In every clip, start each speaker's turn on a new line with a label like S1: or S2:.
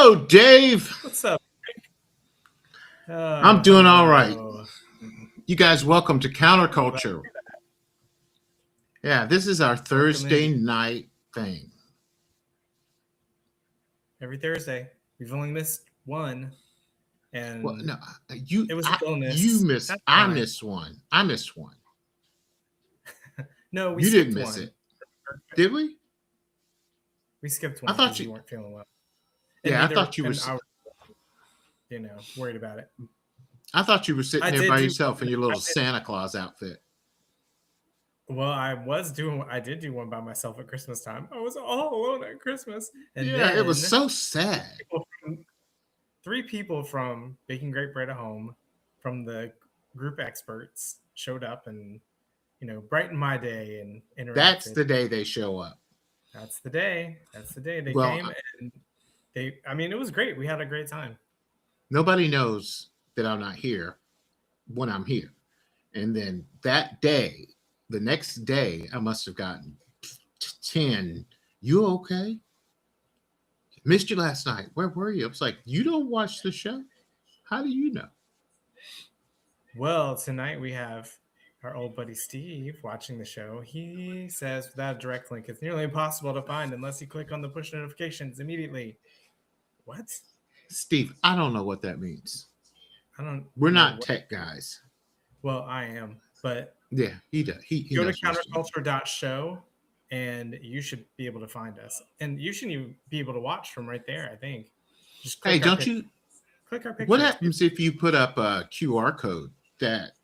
S1: Hello, Dave.
S2: What's up?
S1: I'm doing all right.
S2: Hello.
S1: You guys, welcome to Counterculture. Yeah, this is our Thursday night thing.
S2: Every Thursday. We've only missed one, and
S1: Well, no,
S2: it was an illness.
S1: you missed.
S2: That's
S1: I
S2: fine.
S1: missed one. I missed one.
S2: No, we
S1: You
S2: skipped
S1: didn't miss
S2: one.
S1: it, did we?
S2: We skipped one
S1: I thought
S2: because
S1: you.
S2: you weren't feeling well.
S1: Yeah, I thought you were.
S2: I was, worried about it.
S1: I thought you were sitting
S2: I
S1: there
S2: did
S1: by
S2: do
S1: yourself in
S2: one.
S1: your
S2: I
S1: little
S2: did.
S1: Santa Claus outfit.
S2: Well, I did do one by myself at Christmas time. I was all alone at Christmas, and
S1: Yeah,
S2: then
S1: it was so sad.
S2: 3 people from Baking Great Bread at Home, from the group experts, showed up and brightened my day and interacted.
S1: That's the day they show up.
S2: That's the day. That's the day they
S1: Well,
S2: came, and it was great. We had a great time.
S1: Nobody knows that I'm not here when I'm here. And then that day, the next day, I must have gotten 10. You okay? Missed you last night. Where were you? I was like, you don't watch the show? How do you know?
S2: Well, tonight we have our old buddy Steve watching the show. He says without a direct link, it's nearly impossible to find unless you click on the push notifications immediately. What?
S1: Steve, I don't know what that means. We're
S2: know
S1: not
S2: what-
S1: tech guys.
S2: Well, I am, but
S1: Yeah, he does. He
S2: go to
S1: knows what to do.
S2: counterculture.show and you should be able to find us. And you should even be able to watch from right there, I think. Just
S1: Hey,
S2: click our
S1: don't
S2: pic-
S1: you?
S2: click our picture.
S1: What happens if you put up a QR code that?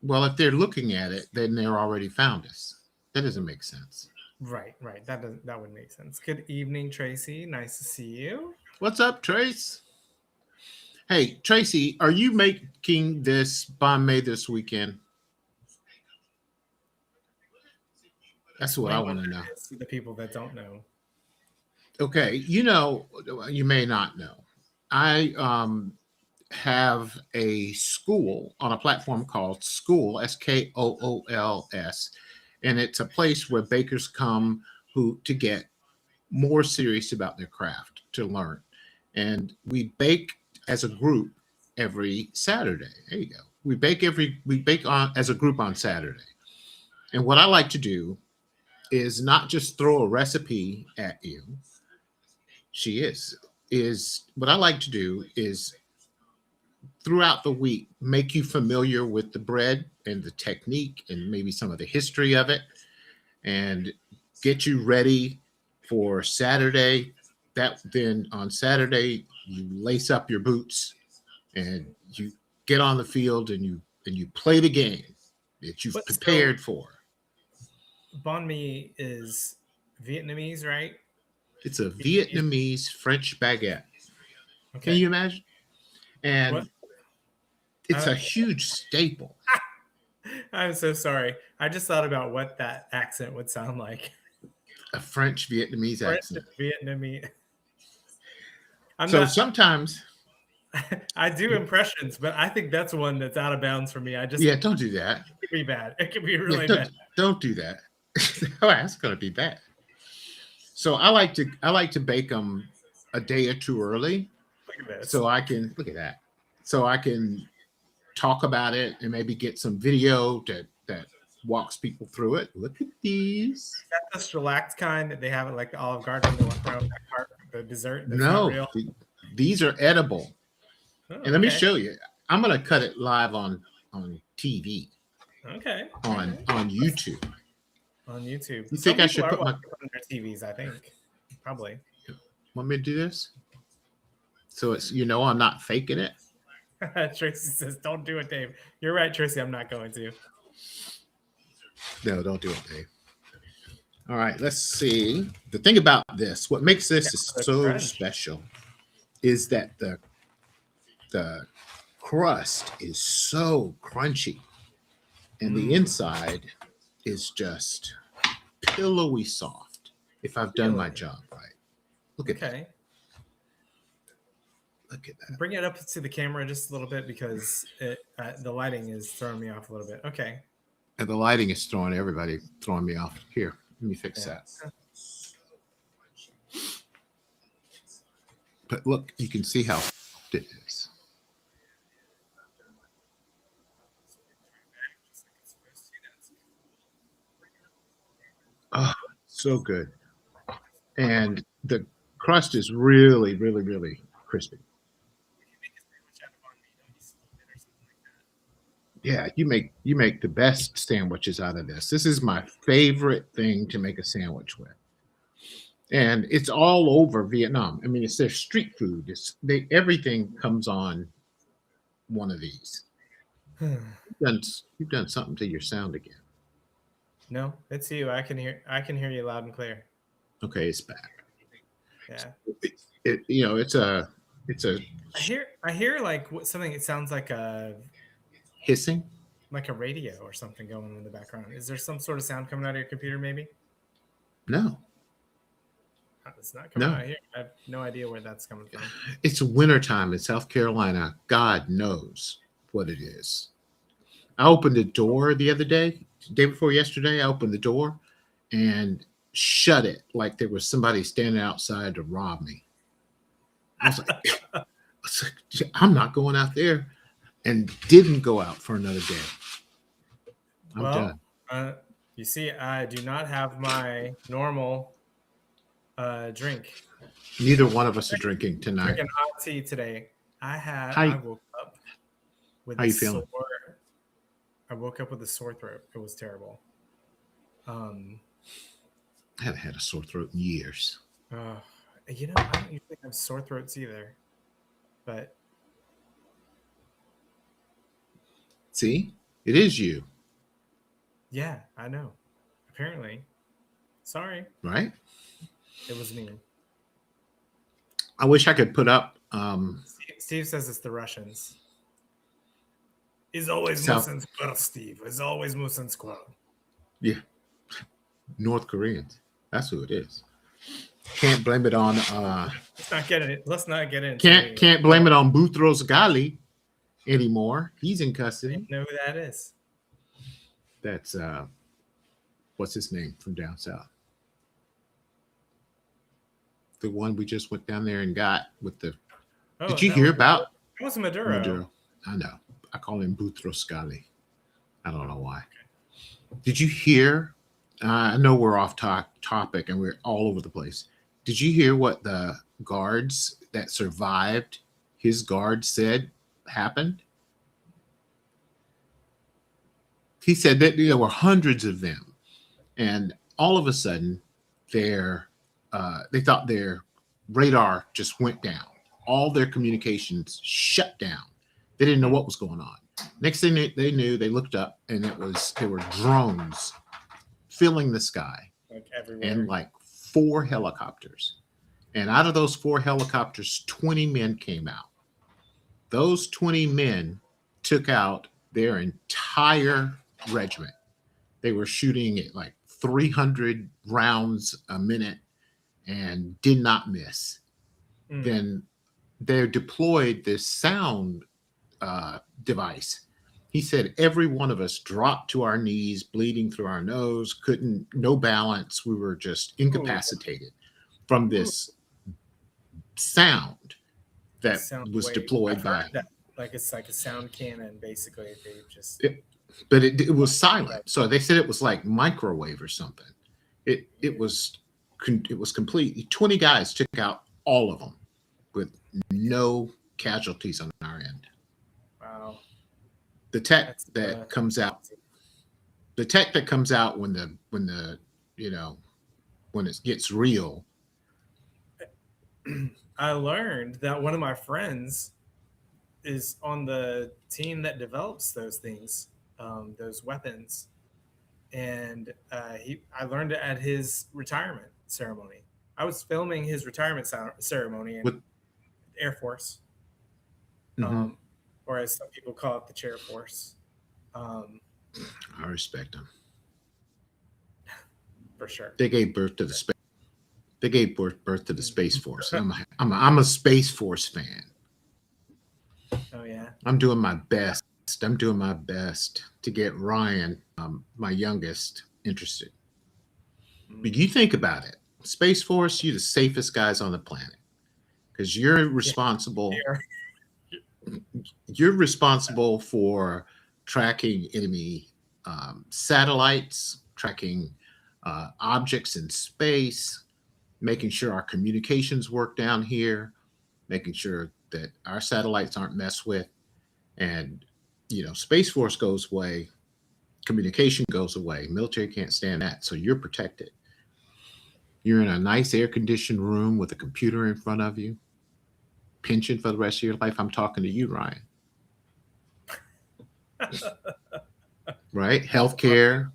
S1: Well, if they're looking at it, then they're already found us. That doesn't make sense.
S2: Right. That would make sense. Good evening, Tracy. Nice to see you.
S1: What's up, Trace? Hey, Tracy, are you making this banh mi this weekend? That's what I want to know.
S2: To the people that don't know.
S1: Okay, you may not know. I have a school on a platform called School, Skools, and it's a place where bakers come to get more serious about their craft, to learn. And we bake as a group every Saturday. There you go. We bake as a group on Saturday. And what I like to do is not just throw a recipe at you. What I like to do is throughout the week make you familiar with the bread and the technique and maybe some of the history of it, and get you ready for Saturday. Then on Saturday you lace up your boots and you get on the field and you play the game that you've prepared for.
S2: Banh mi is Vietnamese, right?
S1: It's a Vietnamese French baguette.
S2: Okay.
S1: Can you imagine? And
S2: What?
S1: It's a huge staple.
S2: I'm so sorry. I just thought about what that accent would sound like.
S1: A French Vietnamese accent.
S2: Vietnamese.
S1: Sometimes
S2: I do impressions, but I think that's one that's out of bounds for me.
S1: Don't do that.
S2: It could be bad. It could be really bad.
S1: Don't do that. Oh, that's gonna be bad. So I like to bake them a day or two early.
S2: Look at this.
S1: So I can look at that. So I can talk about it and maybe get some video that walks people through it. Look at these.
S2: Is that the shellacked kind that they have at like the Olive Garden, the dessert? That's
S1: no,
S2: not real?
S1: These are edible.
S2: Oh,
S1: and let me show you. I'm gonna cut it live on TV.
S2: Okay.
S1: On YouTube.
S2: On YouTube.
S1: You think I should put my
S2: on their TVs? I think probably.
S1: Want me to do this? So it's I'm not faking it.
S2: Tracy says, "Don't do it, Dave." You're right, Tracy. I'm not going to.
S1: No, don't do it, Dave. All right, let's see. The thing about this, what makes this so special, is that the crust is so crunchy, and the inside is just pillowy soft. If I've done my job right, look at that. Look at that.
S2: Bring it up to the camera just a little bit because the lighting is throwing me off a little bit. Okay.
S1: And the lighting is throwing me off. Here, let me fix that. But look, you can see how soft it is. Oh, so good. And the crust is really, really, really crispy. Yeah, you make the best sandwiches out of this. This is my favorite thing to make a sandwich with. And it's all over Vietnam. I mean, it's their street food. Everything comes on one of these. You've done something to your sound again.
S2: No, it's you. I can hear you loud and clear.
S1: Okay, it's back.
S2: Yeah.
S1: It's a
S2: I hear like something. It sounds
S1: hissing.
S2: like a radio or something going in the background. Is there some sort of sound coming out of your computer? Maybe
S1: No,
S2: it's not coming
S1: no.
S2: out here. I have no idea where that's coming from.
S1: It's wintertime in South Carolina. God knows what it is. I opened the door the other day, day before yesterday. I opened the door and shut it like there was somebody standing outside to rob me. I was like, I'm not going out there, and didn't go out for another day. I'm done.
S2: You see, I do not have my normal drink.
S1: Neither one of us are drinking tonight.
S2: Drinking hot tea today. I woke up with
S1: How you feeling?
S2: I woke up with a sore throat. It was terrible.
S1: I haven't had a sore throat in years.
S2: I don't usually have sore throats either, but
S1: See, it is you,
S2: yeah, I know. Apparently, sorry,
S1: right?
S2: it was me.
S1: I wish I could put up.
S2: Steve says it's the Russians. He's always
S1: South-
S2: Musin Squirrel, Steve. He's always Musin Squirrel.
S1: Yeah, North Koreans. That's who it is. Can't blame it on.
S2: Let's not get it. Let's not get into
S1: Can't blame it on Boutros Ghali anymore. He's in
S2: I
S1: custody.
S2: don't know who that is.
S1: That's what's his name from down south? The one we just went down there and got with the. Did you hear about
S2: It was Maduro.
S1: I know. I call him Boutros Ghali. I don't know why. Did you hear? I know we're off topic and we're all over the place. Did you hear what the guards that survived his guards said happened? He said that there were hundreds of them, and all of a sudden, they thought their radar just went down. All their communications shut down. They didn't know what was going on. Next thing they knew, they looked up, and there were drones filling the sky,
S2: Like everywhere.
S1: and like 4 helicopters. And out of those 4 helicopters, 20 men came out. Those 20 men took out their entire regiment. They were shooting at like 300 rounds a minute and did not miss. Then they deployed this sound device. He said every one of us dropped to our knees, bleeding through our nose, no balance. We were just incapacitated from this sound that was deployed by.
S2: Like it's like a sound cannon, basically. They just.
S1: But it was silent. So they said it was like microwave or something. It was complete. 20 guys took out all of them with no casualties on our end.
S2: Wow.
S1: The tech that comes out when it gets real.
S2: I learned that one of my friends is on the team that develops those things, those weapons, and I learned it at his retirement ceremony. I was filming his retirement ceremony in Air Force, or as some people call it, the Chair Force.
S1: I respect them.
S2: For sure.
S1: They gave birth to the space. They gave birth to the Space Force. I'm a Space Force fan.
S2: Oh yeah.
S1: I'm doing my best. I'm doing my best to get Ryan, my youngest, interested. But you think about it. Space Force, you're the safest guys on the planet because you're responsible for tracking enemy satellites, tracking objects in space, making sure our communications work down here, making sure that our satellites aren't messed with. And, Space Force goes away, communication goes away. Military can't stand that. So you're protected. You're in a nice air conditioned room with a computer in front of you. Pension for the rest of your life. I'm talking to you, Ryan. Right? Healthcare.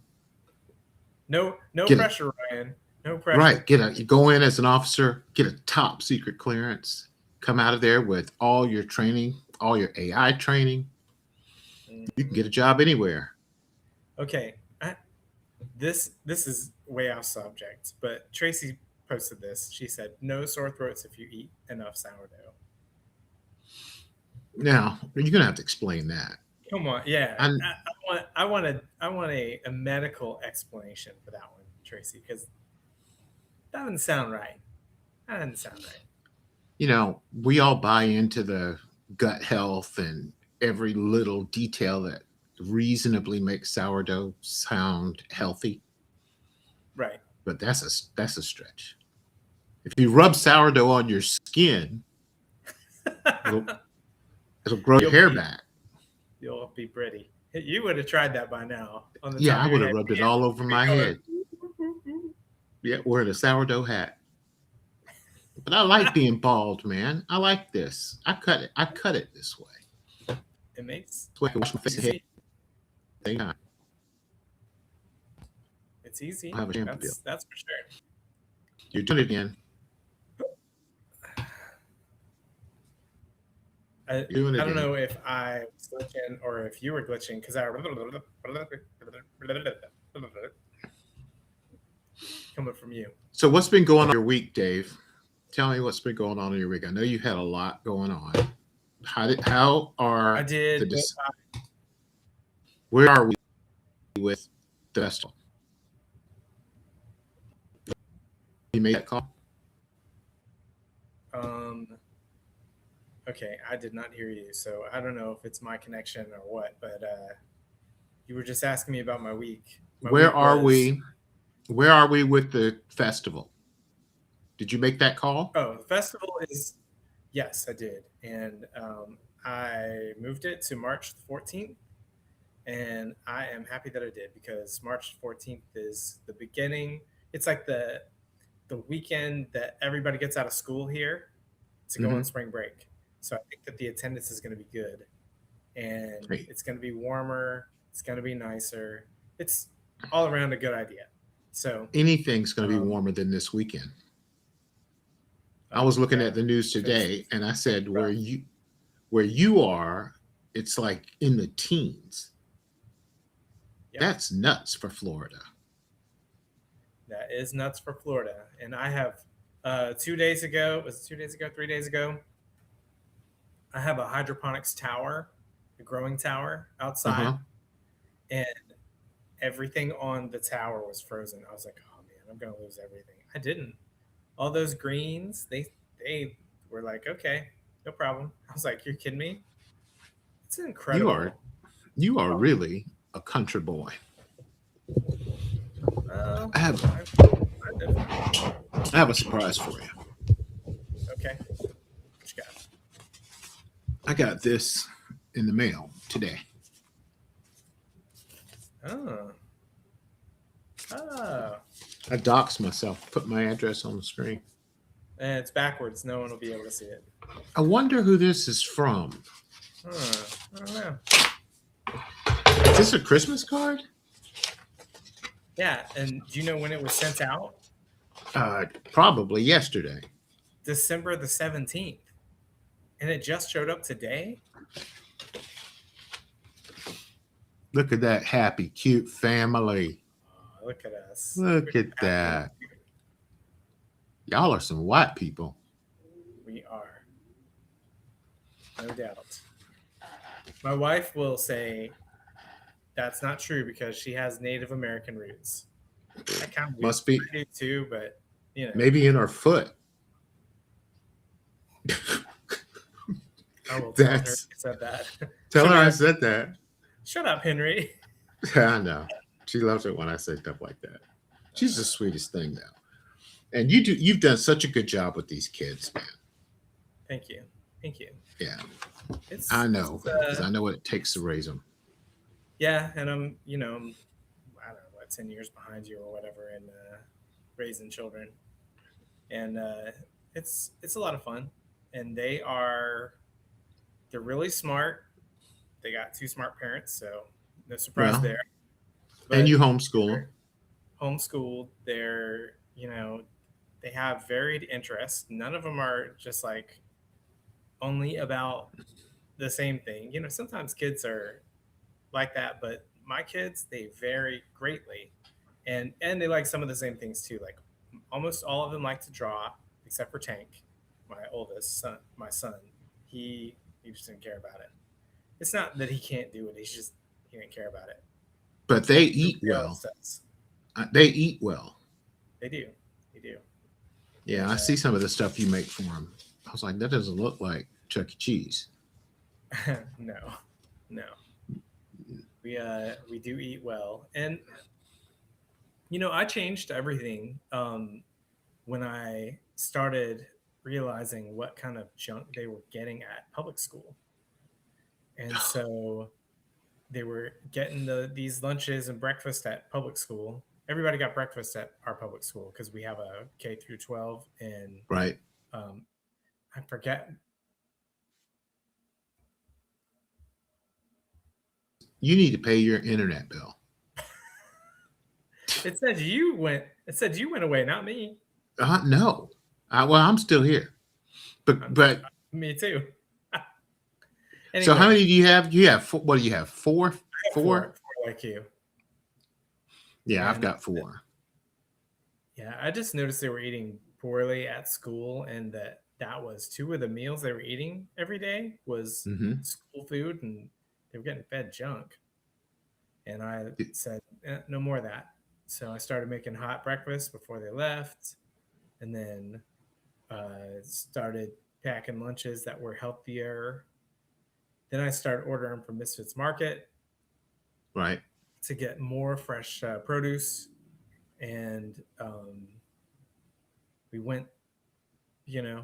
S2: No pressure, Ryan. No pressure.
S1: Right. You go in as an officer, get a top secret clearance, come out of there with all your training, all your AI training. You can get a job anywhere.
S2: Okay. This is way off subject, but Tracy posted this. She said, "No sore throats if you eat enough sourdough."
S1: Now you're gonna have to explain that.
S2: Come on, yeah. I want a medical explanation for that one, Tracy, because that doesn't sound right. That doesn't sound right.
S1: We all buy into the gut health and every little detail that reasonably makes sourdough sound healthy.
S2: Right.
S1: But that's a stretch. If you rub sourdough on your skin, it'll grow your hair back.
S2: You'll be pretty. You would have tried that by now.
S1: I would have rubbed it all over my head. Yeah, wearing a sourdough hat. But I like being bald, man. I like this. I cut it this way.
S2: It makes
S1: so I can wash my face and head.
S2: It's easy.
S1: I'll have a shampoo deal.
S2: That's for sure.
S1: You're doing it again.
S2: I don't know if I was glitching or if you were glitching because coming from you.
S1: So what's been going on in your week, Dave? Tell me what's been going on in your week. I know you had a lot going on. Where are we with the festival? You made that call?
S2: Okay, I did not hear you, so I don't know if it's my connection or what, but you were just asking me about my week.
S1: Where are we with the festival? Did you make that call?
S2: Oh, the festival is, yes, I did. And I moved it to March 14th, and I am happy that I did because March 14th is the beginning. It's like the weekend that everybody gets out of school here to go on spring break. So I think that the attendance is going to be good, and It's going to be warmer. It's going to be nicer. It's all around a good idea. So
S1: anything's going to be warmer than this weekend. I was looking at the news today, and I said, where you are, it's like in the teens. Yep. That's nuts for Florida.
S2: That is nuts for Florida. And I have 3 days ago, I have a hydroponics tower, a growing tower outside, and everything on the tower was frozen. I was like, oh man, I'm going to lose everything. I didn't. All those greens, they were like, okay, no problem. I was like, you're kidding me? It's incredible.
S1: You are really a country boy. I have a surprise for you.
S2: Okay. What you got?
S1: I got this in the mail today.
S2: Oh.
S1: I doxed myself, put my address on the screen.
S2: And it's backwards. No one will be able to see it.
S1: I wonder who this is from.
S2: I don't know.
S1: Is this a Christmas card?
S2: Yeah. And do you know when it was sent out?
S1: Probably yesterday.
S2: December the 17th. And it just showed up today?
S1: Look at that happy, cute family.
S2: Oh, look at us.
S1: Look at that. Y'all are some white people.
S2: We are. No doubt. My wife will say that's not true because she has Native American roots. I kind of
S1: must be
S2: too, but
S1: maybe in her foot.
S2: I will tell her you
S1: That's
S2: said that.
S1: tell
S2: She'll
S1: her
S2: be
S1: I
S2: like,
S1: said that.
S2: "Shut up, Henry."
S1: I know. She loves it when I say stuff like that. She's the sweetest thing though. And you've done such a good job with these kids, man.
S2: Thank you, thank you.
S1: Yeah.
S2: It's
S1: I know
S2: it's
S1: because I know what it takes to raise them.
S2: yeah, and I'm I don't know what 10 years behind you or whatever in raising children, and it's a lot of fun, and they're really smart. They got two smart parents, so no surprise
S1: Well,
S2: there.
S1: and you
S2: But
S1: homeschool them.
S2: they're homeschooled. They have varied interests. None of them are just like only about the same thing. Sometimes kids are like that, but my kids, they vary greatly, and they like some of the same things too. Like almost all of them like to draw, except for Tank, my oldest son. My son, he just didn't care about it. It's not that he can't do it; he didn't care about it.
S1: But they eat
S2: Everybody else
S1: well.
S2: does.
S1: They eat well.
S2: They do, they do,
S1: Yeah,
S2: and
S1: I see some of the stuff you make for them. I was like, that doesn't look like Chuck E. Cheese.
S2: no, no, we do eat well, and I changed everything when I started realizing what kind of junk they were getting at public school. And so they were getting these lunches and breakfast at public school. Everybody got breakfast at our public school because we have a K through 12, and
S1: Right.
S2: um, I forget.
S1: You need to pay your internet bill.
S2: It said you went away, not me.
S1: No. Well, I'm still here. But
S2: Me too.
S1: so how
S2: Anyway,
S1: many do you have? You have what do you have? Four?
S2: I have
S1: Four?
S2: four like you.
S1: Yeah, I've
S2: And
S1: got four.
S2: yeah, I just noticed they were eating poorly at school, and that was two of the meals they were eating every day was
S1: Hmm.
S2: school food, and they were getting fed junk. And I said, no more of that. So I started making hot breakfast before they left, and then started packing lunches that were healthier. Then I started ordering from Misfits Market
S1: Right.
S2: to get more fresh produce, and we went, you know,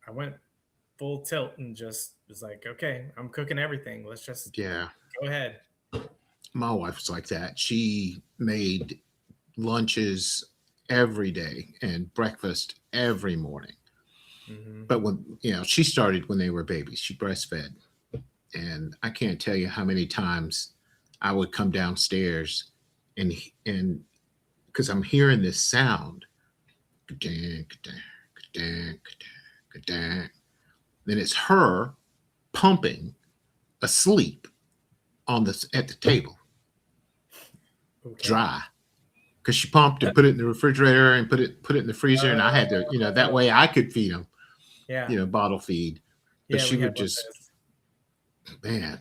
S2: I went full tilt and just was like, okay, I'm cooking everything. Let's just
S1: Yeah.
S2: go ahead.
S1: My wife was like that. She made lunches every day and breakfast every morning.
S2: Mm-hmm.
S1: But she started when they were babies. She breastfed. And I can't tell you how many times I would come downstairs and because I'm hearing this sound, ka-dang, ka-dang, ka-dang, ka-dang, ka-dang. Then it's her pumping asleep at the table,
S2: Okay.
S1: dry, because she pumped and put it in the refrigerator and put it in the freezer, and I had to, that way I could feed them,
S2: Yeah.
S1: bottle feed. But
S2: Yeah,
S1: she
S2: we had
S1: would
S2: one of
S1: just,
S2: those.
S1: man,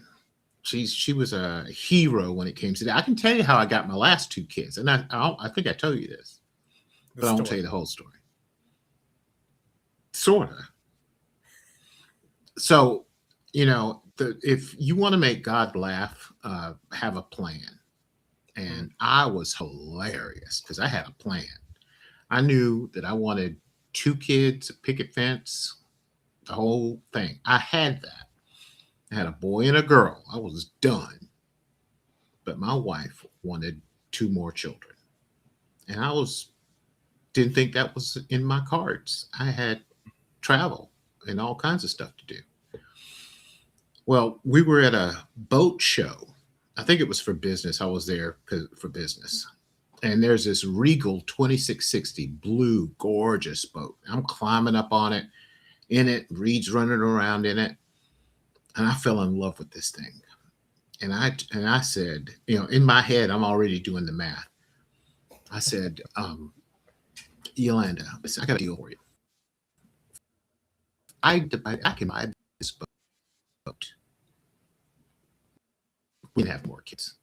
S1: she was a hero when it came to that. I can tell you how I got my last two kids, and I think I told you this,
S2: The
S1: but I won't
S2: store.
S1: tell you the whole story. Sorta. So, if you want to make God laugh, have a plan. And I was hilarious because I had a plan. I knew that I wanted two kids, a picket fence, the whole thing. I had that. I had a boy and a girl. I was done. But my wife wanted two more children. And didn't think that was in my cards. I had travel and all kinds of stuff to do. Well, we were at a boat show. I think it was for business. I was there for business. And there's this Regal 2660 blue, gorgeous boat. I'm climbing up on it, in it, Reed's running around in it. And I fell in love with this thing. And I said, in my head, I'm already doing the math. I said, Yolanda, listen, I got a deal for you. I can buy this boat. We can have more kids.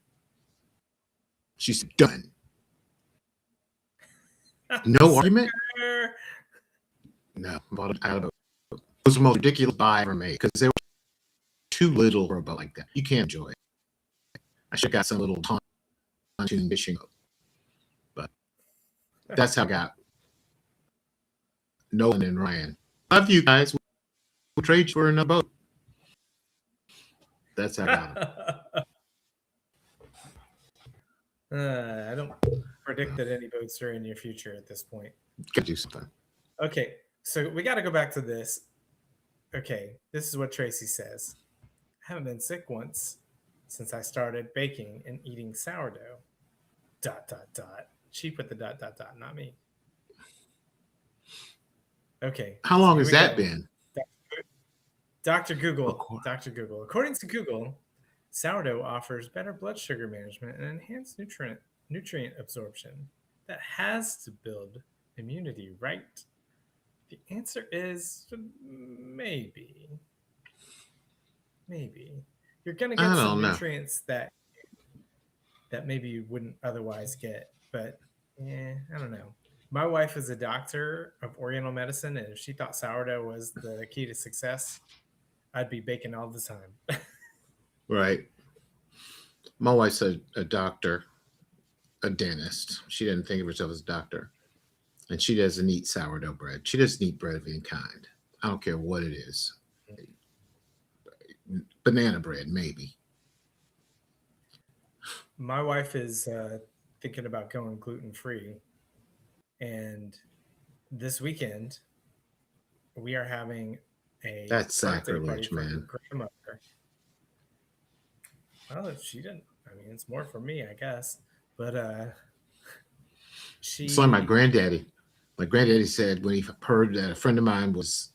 S1: She said, done. No argument. No, bought it out of boat. was the most ridiculous buy I ever made because they were too little for a boat like that. You can't enjoy it. I should have got some little pontoon fishing boat, but that's how I got Nolan and Ryan. Love you guys. We'll trade you for another boat. That's how I got them.
S2: I don't predict that any boats are in your future at this point.
S1: Gotta do something.
S2: Okay, so we got to go back to this. Okay, this is what Tracy says. I haven't been sick once since I started baking and eating sourdough. ... She put the ... not me. Okay.
S1: How long has that
S2: go.
S1: been?
S2: Dr. Google. Dr. Google. According to Google, sourdough offers better blood sugar management and enhanced nutrient absorption that has to build immunity, right? The answer is maybe. Maybe. You're going to get some nutrients that maybe you wouldn't otherwise get, but I don't know. My wife is a doctor of Oriental medicine, and if she thought sourdough was the key to success, I'd be baking all the time.
S1: Right. My wife's a doctor, a dentist. She doesn't think of herself as a doctor. And she doesn't eat sourdough bread. She doesn't eat bread of any kind. I don't care what it is. Banana bread, maybe.
S2: My wife is thinking about going gluten-free. And this weekend, we are having a
S1: That's sacrilege, man.
S2: Grandmother. Well, if she didn't, I mean, it's more for me, I guess. But
S1: it's like my granddaddy. My granddaddy said when he heard that a friend of mine was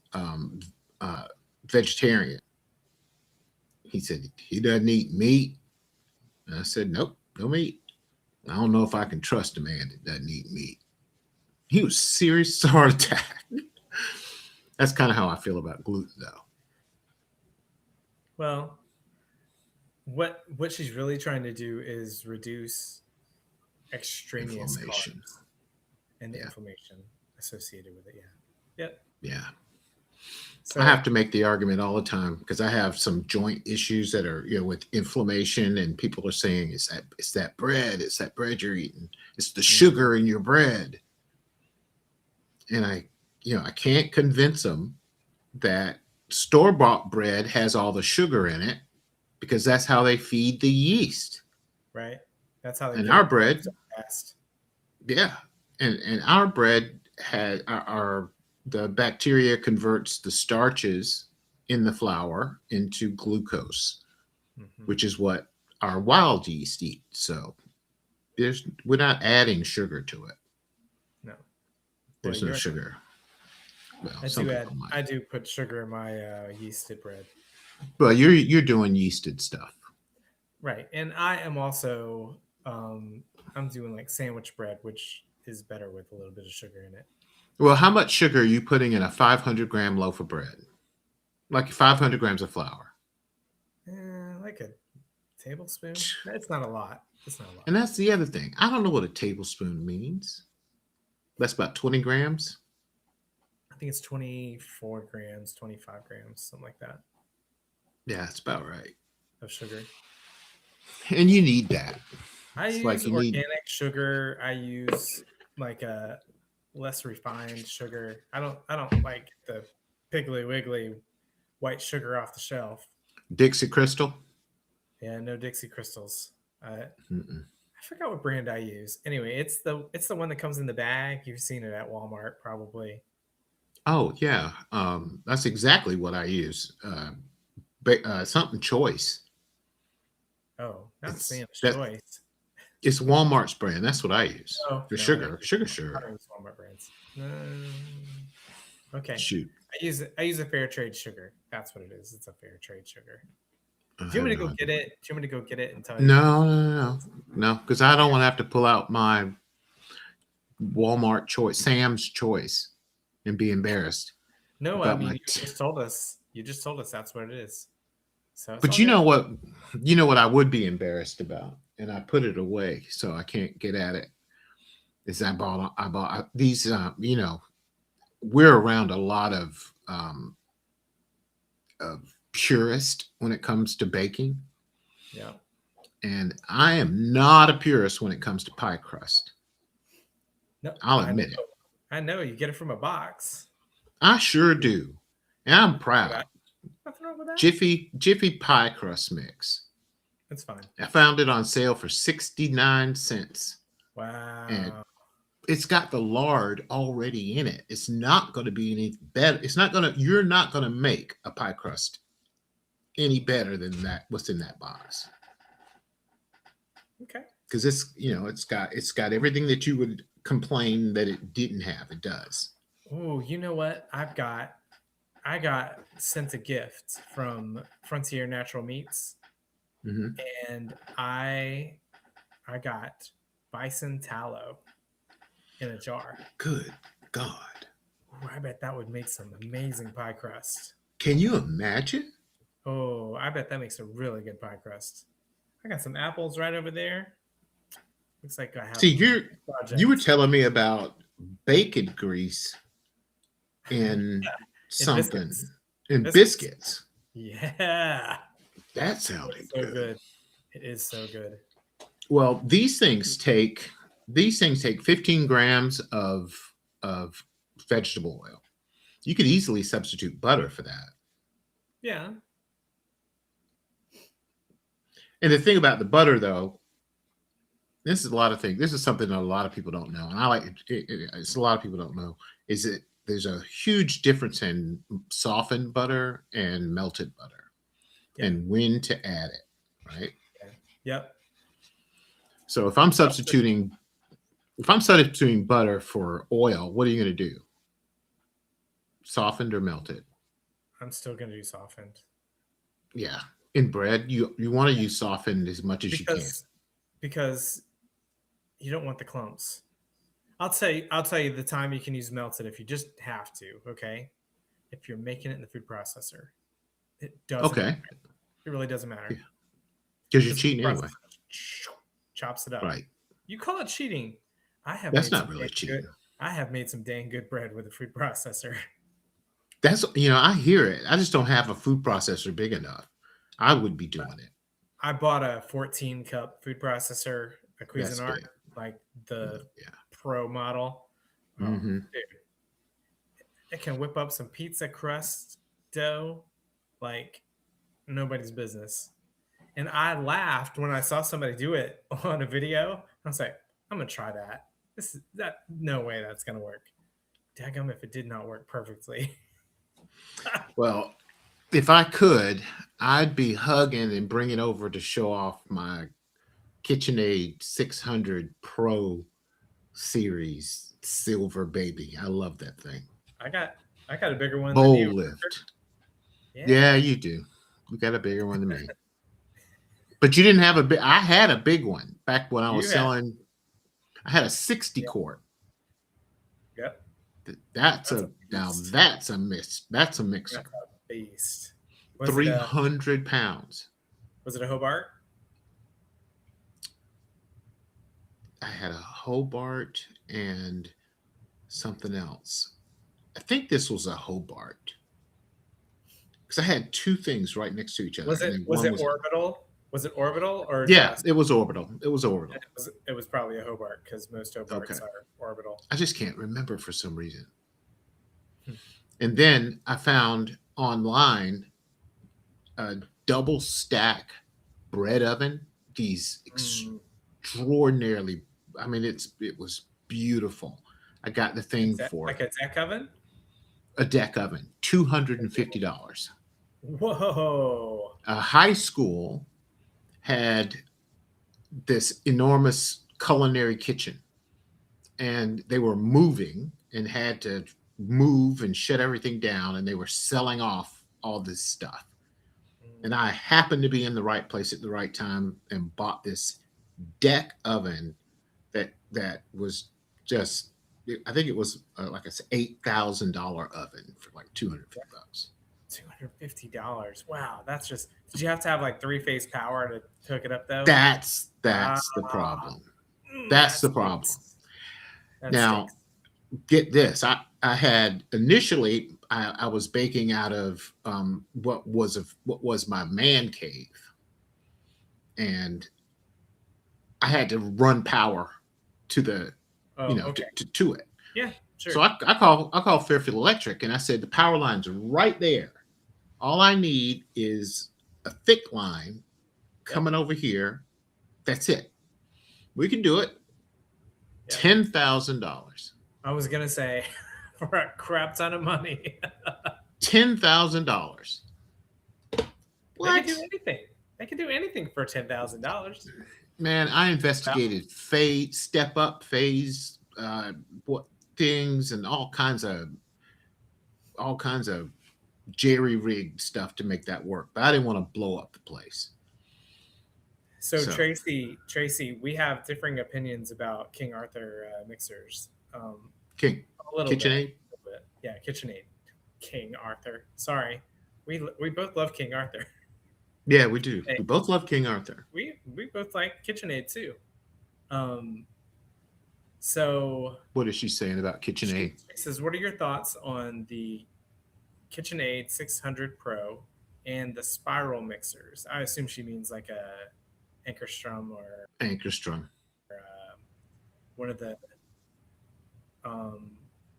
S1: vegetarian, he said he doesn't eat meat. And I said, nope, no meat. I don't know if I can trust a man that doesn't eat meat. He was serious heart attack. That's kind of how I feel about gluten, though.
S2: Well, what she's really trying to do is reduce extraneous
S1: inflammation
S2: carbs and the inflammation associated with it. Yep.
S1: Yeah.
S2: So
S1: I have to make the argument all the time because I have some joint issues that are, with inflammation, and people are saying it's that bread you're eating. It's the sugar in your bread. And I can't convince them that store-bought bread has all the sugar in it because that's how they feed the yeast.
S2: Right. That's how they
S1: and our bread.
S2: So fast.
S1: Yeah. And our bread had the bacteria converts the starches in the flour into glucose, which is what our wild yeast eat. So we're not adding sugar to it.
S2: No.
S1: There's no sugar. Well,
S2: I do put sugar in my yeasted bread.
S1: But you're doing yeasted stuff.
S2: Right. And I am also I'm doing like sandwich bread, which is better with a little bit of sugar in it.
S1: Well, how much sugar are you putting in a 500-gram loaf of bread? Like 500 grams of flour?
S2: Like a tablespoon. It's not a lot.
S1: And that's the other thing. I don't know what a tablespoon means. That's about 20 grams.
S2: I think it's 24 grams, 25 grams, something like that.
S1: Yeah, that's about right.
S2: Of sugar.
S1: And you need that.
S2: I use organic sugar. I use like a less refined sugar. I don't like the Piggly Wiggly white sugar off the shelf.
S1: Dixie Crystal?
S2: Yeah, no Dixie Crystals. I forgot what brand I use. Anyway, it's the one that comes in the bag. You've seen it at Walmart probably.
S1: Oh yeah, that's exactly what I use. Something Choice.
S2: Oh, not Sam's Choice.
S1: It's Walmart's brand. That's what I use for sugar.
S2: I use Walmart brands. Okay.
S1: Shoot.
S2: I use a fair trade sugar. That's what it is. It's a fair trade sugar. Do you want me to go get it? Do you want me to go get it and tell you?
S1: No, because I don't want to have to pull out my Walmart Choice, Sam's Choice, and be embarrassed.
S2: No, I mean, you just told us that's what it is. So,
S1: but you know what I would be embarrassed about, and I put it away so I can't get at it. Is I bought these. We're around a lot of a purist when it comes to baking,
S2: Yeah.
S1: and I am not a purist when it comes to pie crust.
S2: No,
S1: I'll
S2: I know.
S1: admit it.
S2: I know. You get it from a box.
S1: I sure do, and I'm proud.
S2: Nothing wrong with that.
S1: Jiffy pie crust mix.
S2: It's fine.
S1: I found it on sale for 69 cents.
S2: Wow.
S1: And it's got the lard already in it. It's not going to be any better. You're not going to make a pie crust any better than that, what's in that box.
S2: Okay.
S1: Because it's got everything that you would complain that it didn't have. It does.
S2: Oh, you know what? I got sent a gift from Frontier Natural Meats, and I got bison tallow in a jar.
S1: Good God.
S2: Ooh, I bet that would make some amazing pie crust.
S1: Can you imagine?
S2: Oh, I bet that makes a really good pie crust. I got some apples right over there. Looks like I have.
S1: See, you were telling me about bacon grease in something. In biscuits.
S2: Yeah.
S1: That sounded
S2: so good. It is so good.
S1: Well, these things take 15 grams of vegetable oil. You could easily substitute butter for that.
S2: Yeah.
S1: And the thing about the butter, though, this is a lot of things. This is something that a lot of people don't know, and I like it's a lot of people don't know is that there's a huge difference in softened butter and melted butter, and when to add it, right?
S2: Yep.
S1: So if I'm substituting butter for oil, what are you going to do? Softened or melted?
S2: I'm still going to do softened.
S1: Yeah. In bread, you want to use softened as much as you can.
S2: Because you don't want the clumps. I'll tell you the time you can use melted if you just have to, okay? If you're making it in the food processor. It doesn't matter. It really doesn't matter.
S1: Because you're cheating anyway.
S2: Chops it up.
S1: Right.
S2: You call it cheating.
S1: That's not really cheating.
S2: I have made some dang good bread with a food processor.
S1: That's, I hear it. I just don't have a food processor big enough. I would be doing it.
S2: I bought a 14-cup food processor, a Cuisinart, like the Pro model. Dude, it can whip up some pizza crust dough like nobody's business. And I laughed when I saw somebody do it on a video. I was like, I'm gonna try that. No way that's gonna work. Daggum if it did not work perfectly.
S1: Well, if I could, I'd be hugging and bringing over to show off my KitchenAid 600 Pro series silver baby. I love that thing.
S2: I got a bigger one
S1: Bowl
S2: than you.
S1: lift. Yeah, you do. You got a bigger one than me. But you didn't have I had a big one back when I was selling. I had a 60 quart.
S2: Yep.
S1: That's a mixer. That's a mixer.
S2: That's a beast.
S1: 300 pounds.
S2: Was it a Hobart?
S1: I had a Hobart and something else. I think this was a Hobart. Because I had two things right next to each other.
S2: Was it orbital? Was it orbital or?
S1: Yeah, it was orbital. It was orbital.
S2: It was probably a Hobart because most Hobarts are orbital.
S1: I just can't remember for some reason. And then I found online a double stack bread oven. These extraordinarily, it was beautiful. I got the thing for
S2: like a deck oven.
S1: A deck oven, $250.
S2: Whoa!
S1: A high school had this enormous culinary kitchen, and they were moving and had to move and shut everything down, and they were selling off all this stuff. And I happened to be in the right place at the right time and bought this deck oven that was just, I think it was like I said, $8,000 oven for like $250.
S2: $250. Wow, that's just. Did you have to have like 3-phase power to hook it up though?
S1: That's the problem. That's the problem. Now, get this. I had initially I was baking out of what was my man cave, and I had to run power to the
S2: Oh, okay.
S1: to it.
S2: Yeah,
S1: So
S2: sure.
S1: I call Fairfield Electric, and I said the power line's right there. All I need is a thick line
S2: Yep.
S1: coming over here. That's it. We can do it.
S2: Yep.
S1: $10,000.
S2: I was gonna say for a crap ton of money.
S1: $10,000.
S2: They
S1: What?
S2: can do anything. They can do anything for $10,000.
S1: Man, I investigated phase, step up phase, what things, and all kinds of jerry rigged stuff to make that work. But I didn't want to blow up the place.
S2: So
S1: So
S2: Tracy, we have differing opinions about King Arthur mixers.
S1: King
S2: A little
S1: KitchenAid.
S2: bit. Yeah, KitchenAid. King Arthur. Sorry, we both love King Arthur.
S1: Yeah, we do.
S2: Hey,
S1: We both love King Arthur.
S2: we both like KitchenAid too. Um, so
S1: What is she saying about
S2: she
S1: KitchenAid?
S2: says, "What are your thoughts on the KitchenAid 600 Pro and the spiral mixers?" I assume she means like a Ankerstrom or
S1: Ankerstrom.
S2: one of the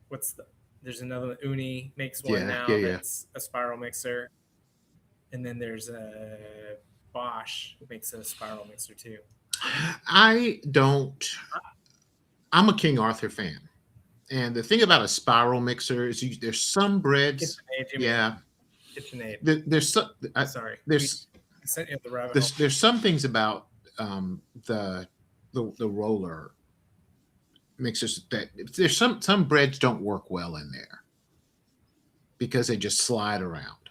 S2: what's the there's another one. Uni makes one now that's a spiral mixer, and then there's a Bosch makes a spiral mixer too.
S1: I'm a King Arthur fan. And the thing about a spiral mixer is there's some breads.
S2: KitchenAid.
S1: There's some.
S2: Sorry.
S1: There's
S2: I sent you the rabbit hole.
S1: there's some things about the roller mixers that there's some breads don't work well in there because they just slide around,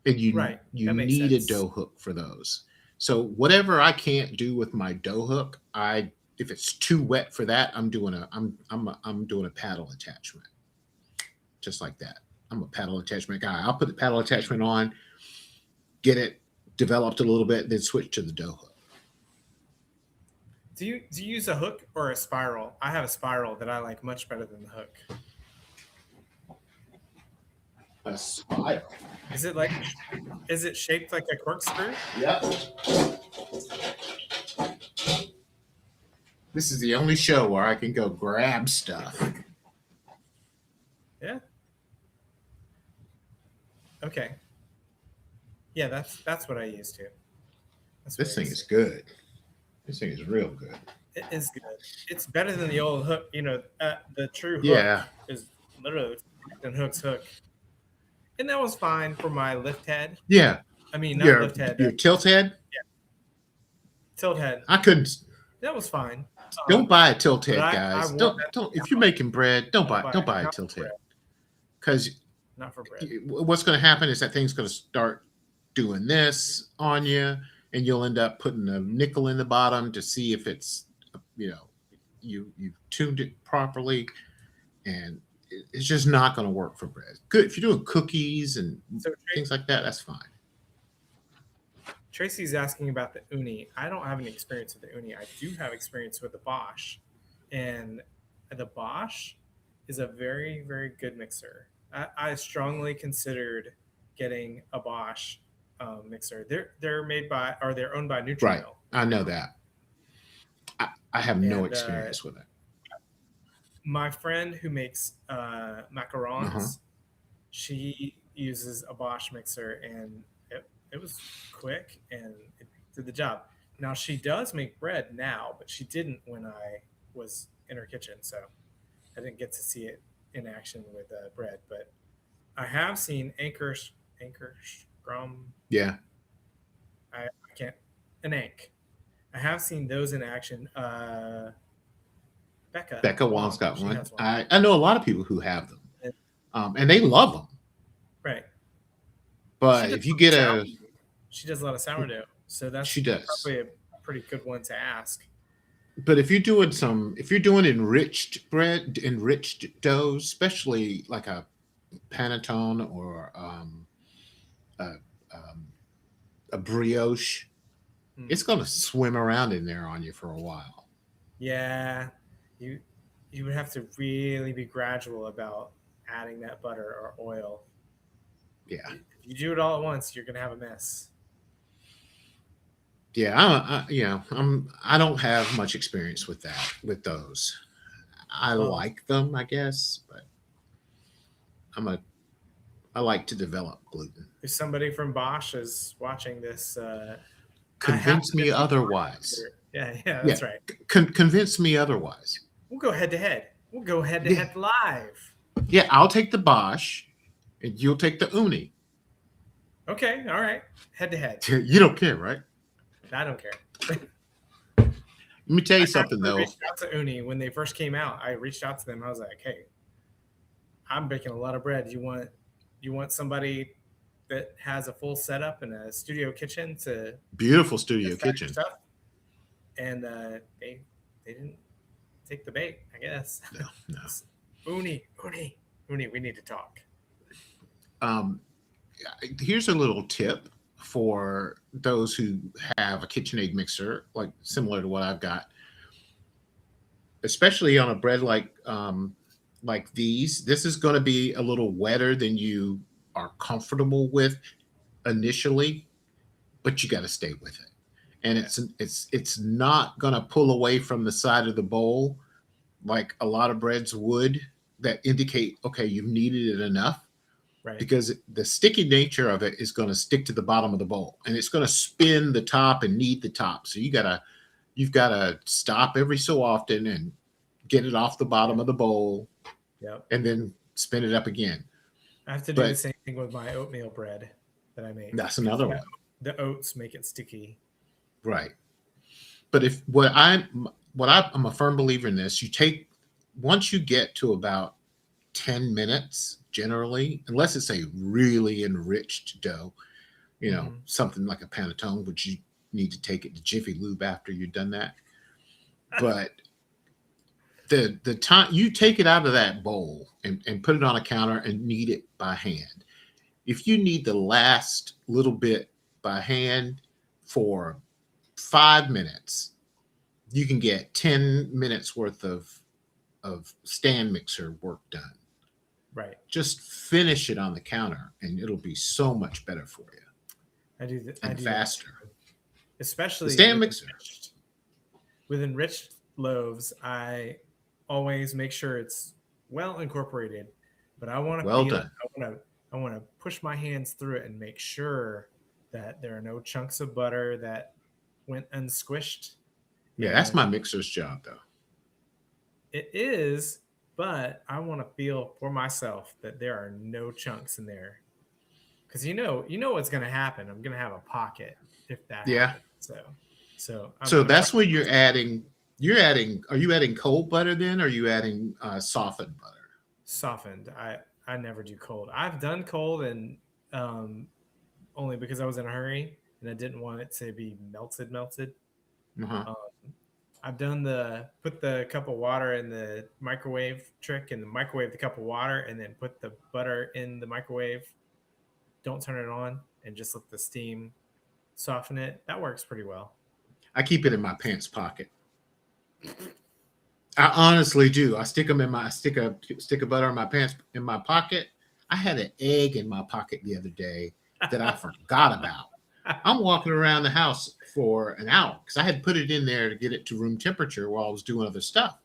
S1: and you need sense. A dough hook for those. So whatever I can't do with my dough hook, if it's too wet for that, I'm doing a paddle attachment, just like that. I'm a paddle attachment guy. I'll put the paddle attachment on, get it developed a little bit, then switch to the dough hook.
S2: Do you use a hook or a spiral? I have a spiral that I like much better than the hook.
S1: A spiral?
S2: Is it shaped like a corkscrew?
S1: Yep. This is the only show where I can go grab stuff.
S2: Yeah. Okay. Yeah, that's what I use too.
S1: This thing is good. This thing is real good.
S2: It is good. It's better than the old hook. The true hook is literally than Hook's hook. And that was fine for my lift head.
S1: Yeah.
S2: I mean, not lift head.
S1: Your tilt head?
S2: Yeah. Tilt head.
S1: I couldn't.
S2: That was fine.
S1: Don't buy a tilt head, guys. Don't. If you're making bread, don't buy a tilt head. Because
S2: not for bread.
S1: What's going to happen is that thing's going to start doing this on you, and you'll end up putting a nickel in the bottom to see if it's, you've tuned it properly, and it's just not going to work for bread. Good if you're doing cookies and things like that. That's fine.
S2: Tracy's asking about the Uni. I don't have any experience with the Uni. I do have experience with the Bosch, and the Bosch is a very, very good mixer. I strongly considered getting a Bosch mixer. They're owned by Nutrimilk.
S1: Right, I know that. I have no experience with it.
S2: My friend who makes macarons, she uses a Bosch mixer, and it was quick and it did the job. Now she does make bread now, but she didn't when I was in her kitchen, so I didn't get to see it in action with bread. But I have seen Ankerstrom.
S1: Yeah,
S2: I can't an Ank. I have seen those in action. Becca
S1: Wong's got one. I know a lot of people who have them, and they love them.
S2: Right.
S1: But if you get
S2: she does a lot of sourdough, so that's probably a pretty good one to ask.
S1: But if you're doing enriched bread, enriched dough, especially like a panettone or a brioche, it's going to swim around in there on you for a while.
S2: Yeah, you would have to really be gradual about adding that butter or oil.
S1: Yeah.
S2: If you do it all at once, you're gonna have a mess.
S1: Yeah, I don't have much experience with those. I
S2: Well,
S1: like them, I guess, but I'm a I like to develop gluten.
S2: if somebody from Bosch is watching this, I happen
S1: Convince
S2: to
S1: me
S2: be
S1: otherwise.
S2: yeah,
S1: Yeah,
S2: that's right.
S1: convince me otherwise.
S2: We'll go head to head. We'll go head to
S1: Yeah,
S2: head live.
S1: yeah. I'll take the Bosch, and you'll take the Uni.
S2: Okay, all right, head to head.
S1: You don't care, right?
S2: I don't care.
S1: Let me tell
S2: I
S1: you something
S2: actually
S1: though.
S2: reached out to Uni when they first came out. I reached out to them. I was like, "Hey, I'm baking a lot of bread. You want somebody that has a full setup and a studio kitchen to
S1: Beautiful studio
S2: test out your
S1: kitchen.
S2: stuff?" And they didn't take the bait, I guess.
S1: No, no.
S2: Uni, we need to talk.
S1: Um, Here's a little tip for those who have a KitchenAid mixer, like similar to what I've got, especially on a bread like these. This is going to be a little wetter than you are comfortable with initially, but you got to stay with it. And
S2: Yeah,
S1: it's not going to pull away from the side of the bowl like a lot of breads would that indicate, okay, you've kneaded it enough,
S2: right.
S1: because the sticky nature of it is going to stick to the bottom of the bowl, and it's going to spin the top and knead the top. So you've got to stop every so often and get it off the bottom of the bowl
S2: Yep.
S1: and then spin it up again.
S2: I have to do the
S1: But
S2: same thing with my oatmeal bread that I make
S1: that's
S2: because
S1: another one.
S2: the oats make it sticky.
S1: Right. But if I'm a firm believer in this, once you get to about 10 minutes generally, unless it's a really enriched dough,
S2: Mm-hmm.
S1: something like a panettone, which you need to take it to Jiffy Lube after you've done that. But the time you take it out of that bowl and put it on a counter and knead it by hand. If you knead the last little bit by hand for 5 minutes, you can get 10 minutes worth of stand mixer work done.
S2: Right.
S1: Just finish it on the counter and it'll be so much better for you
S2: I do that. I
S1: and
S2: do that
S1: faster.
S2: too.
S1: The
S2: Especially
S1: stand mixer.
S2: With enriched loaves, I always make sure it's well incorporated, but I want to
S1: Well
S2: feel it.
S1: done.
S2: I want to push my hands through it and make sure that there are no chunks of butter that went unsquished.
S1: Yeah, that's
S2: And
S1: my mixer's job though.
S2: it is, but I want to feel for myself that there are no chunks in there. Because what's going to happen. I'm going to have a pocket if that
S1: Yeah.
S2: happens. So I'm
S1: So
S2: going to try.
S1: that's when are you adding cold butter then, or are you adding softened butter?
S2: Softened. I never do cold. I've done cold, and only because I was in a hurry and I didn't want it to be melted.
S1: Uh-huh.
S2: Um, I've done the put the cup of water in the microwave trick and microwave the cup of water and then put the butter in the microwave. Don't turn it on and just let the steam soften it. That works pretty well.
S1: I keep it in my pants pocket. I honestly do. I stick them in my stick of butter in my pants in my pocket. I had an egg in my pocket the other day that I forgot about. I'm walking around the house for an hour because I had put it in there to get it to room temperature while I was doing other stuff.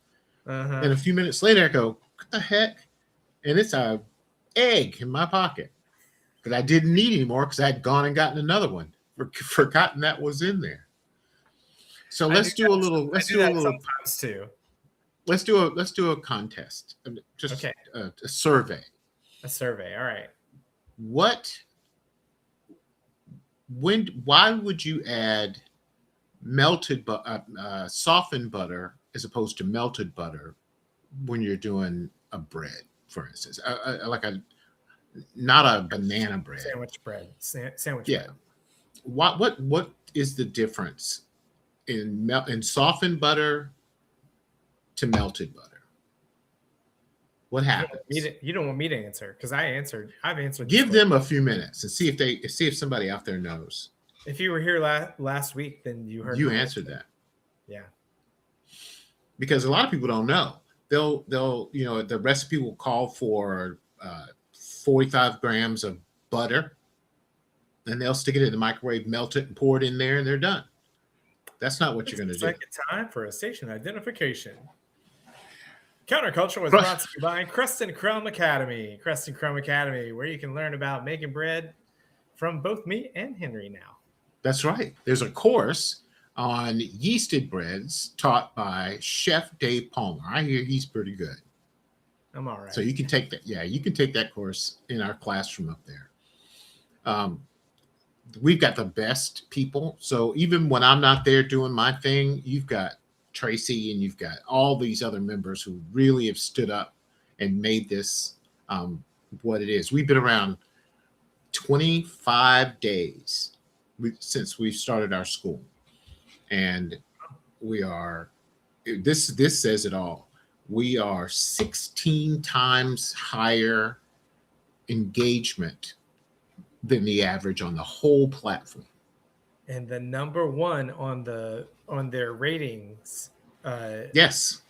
S1: And
S2: Uh-huh.
S1: a few minutes later, I go, "What the heck?" And it's a egg in my pocket that I didn't need anymore because I had gone and gotten another one. Forgotten that was in there. So
S2: I do
S1: let's do a
S2: that.
S1: little.
S2: I
S1: Let's
S2: do
S1: do a
S2: that
S1: little.
S2: sometimes too.
S1: Let's do a contest. Just
S2: Okay,
S1: a survey.
S2: a survey. All right.
S1: What? Why would you add softened butter as opposed to melted butter when you're doing a bread, for instance, like not a banana bread?
S2: Sandwich bread. Sandwich
S1: Yeah.
S2: bread.
S1: What is the difference in softened butter to melted butter? What happens?
S2: You don't want me to answer because I've answered.
S1: Give them a few minutes and see if somebody out there knows.
S2: If you were here last week, then you heard
S1: You
S2: my
S1: answered
S2: answer.
S1: that.
S2: Yeah.
S1: Because a lot of people don't know. They'll the recipe will call for 45 grams of butter, and they'll stick it in the microwave, melt it, and pour it in there, and they're done. That's not what you're going to do.
S2: Second time for a station identification. Counterculture was brought to you by Crust and Crumb Academy. Crust and Crumb Academy, where you can learn about making bread from both me and Henry now.
S1: That's right. There's a course on yeasted breads taught by Chef Dave Palmer. I hear he's pretty good.
S2: I'm all right.
S1: So you can take that. Yeah, you can take that course in our classroom up there. We've got the best people. So even when I'm not there doing my thing, you've got Tracy and you've got all these other members who really have stood up and made this what it is. We've been around 25 days since we've started our school. And we are, this says it all. We are 16 times higher engagement than the average on the whole platform.
S2: And the number one on their ratings.
S1: Yes,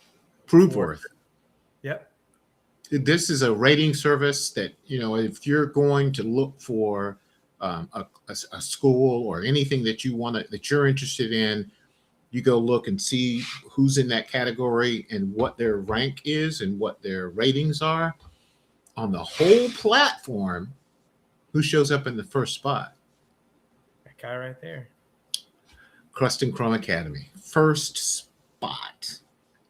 S1: ProveWorth.
S2: Yep.
S1: This is a rating service that, if you're going to look for a school or anything that you're interested in, you go look and see who's in that category and what their rank is and what their ratings are. On the whole platform, who shows up in the first spot?
S2: That guy right there.
S1: Crust and Crumb Academy. First spot.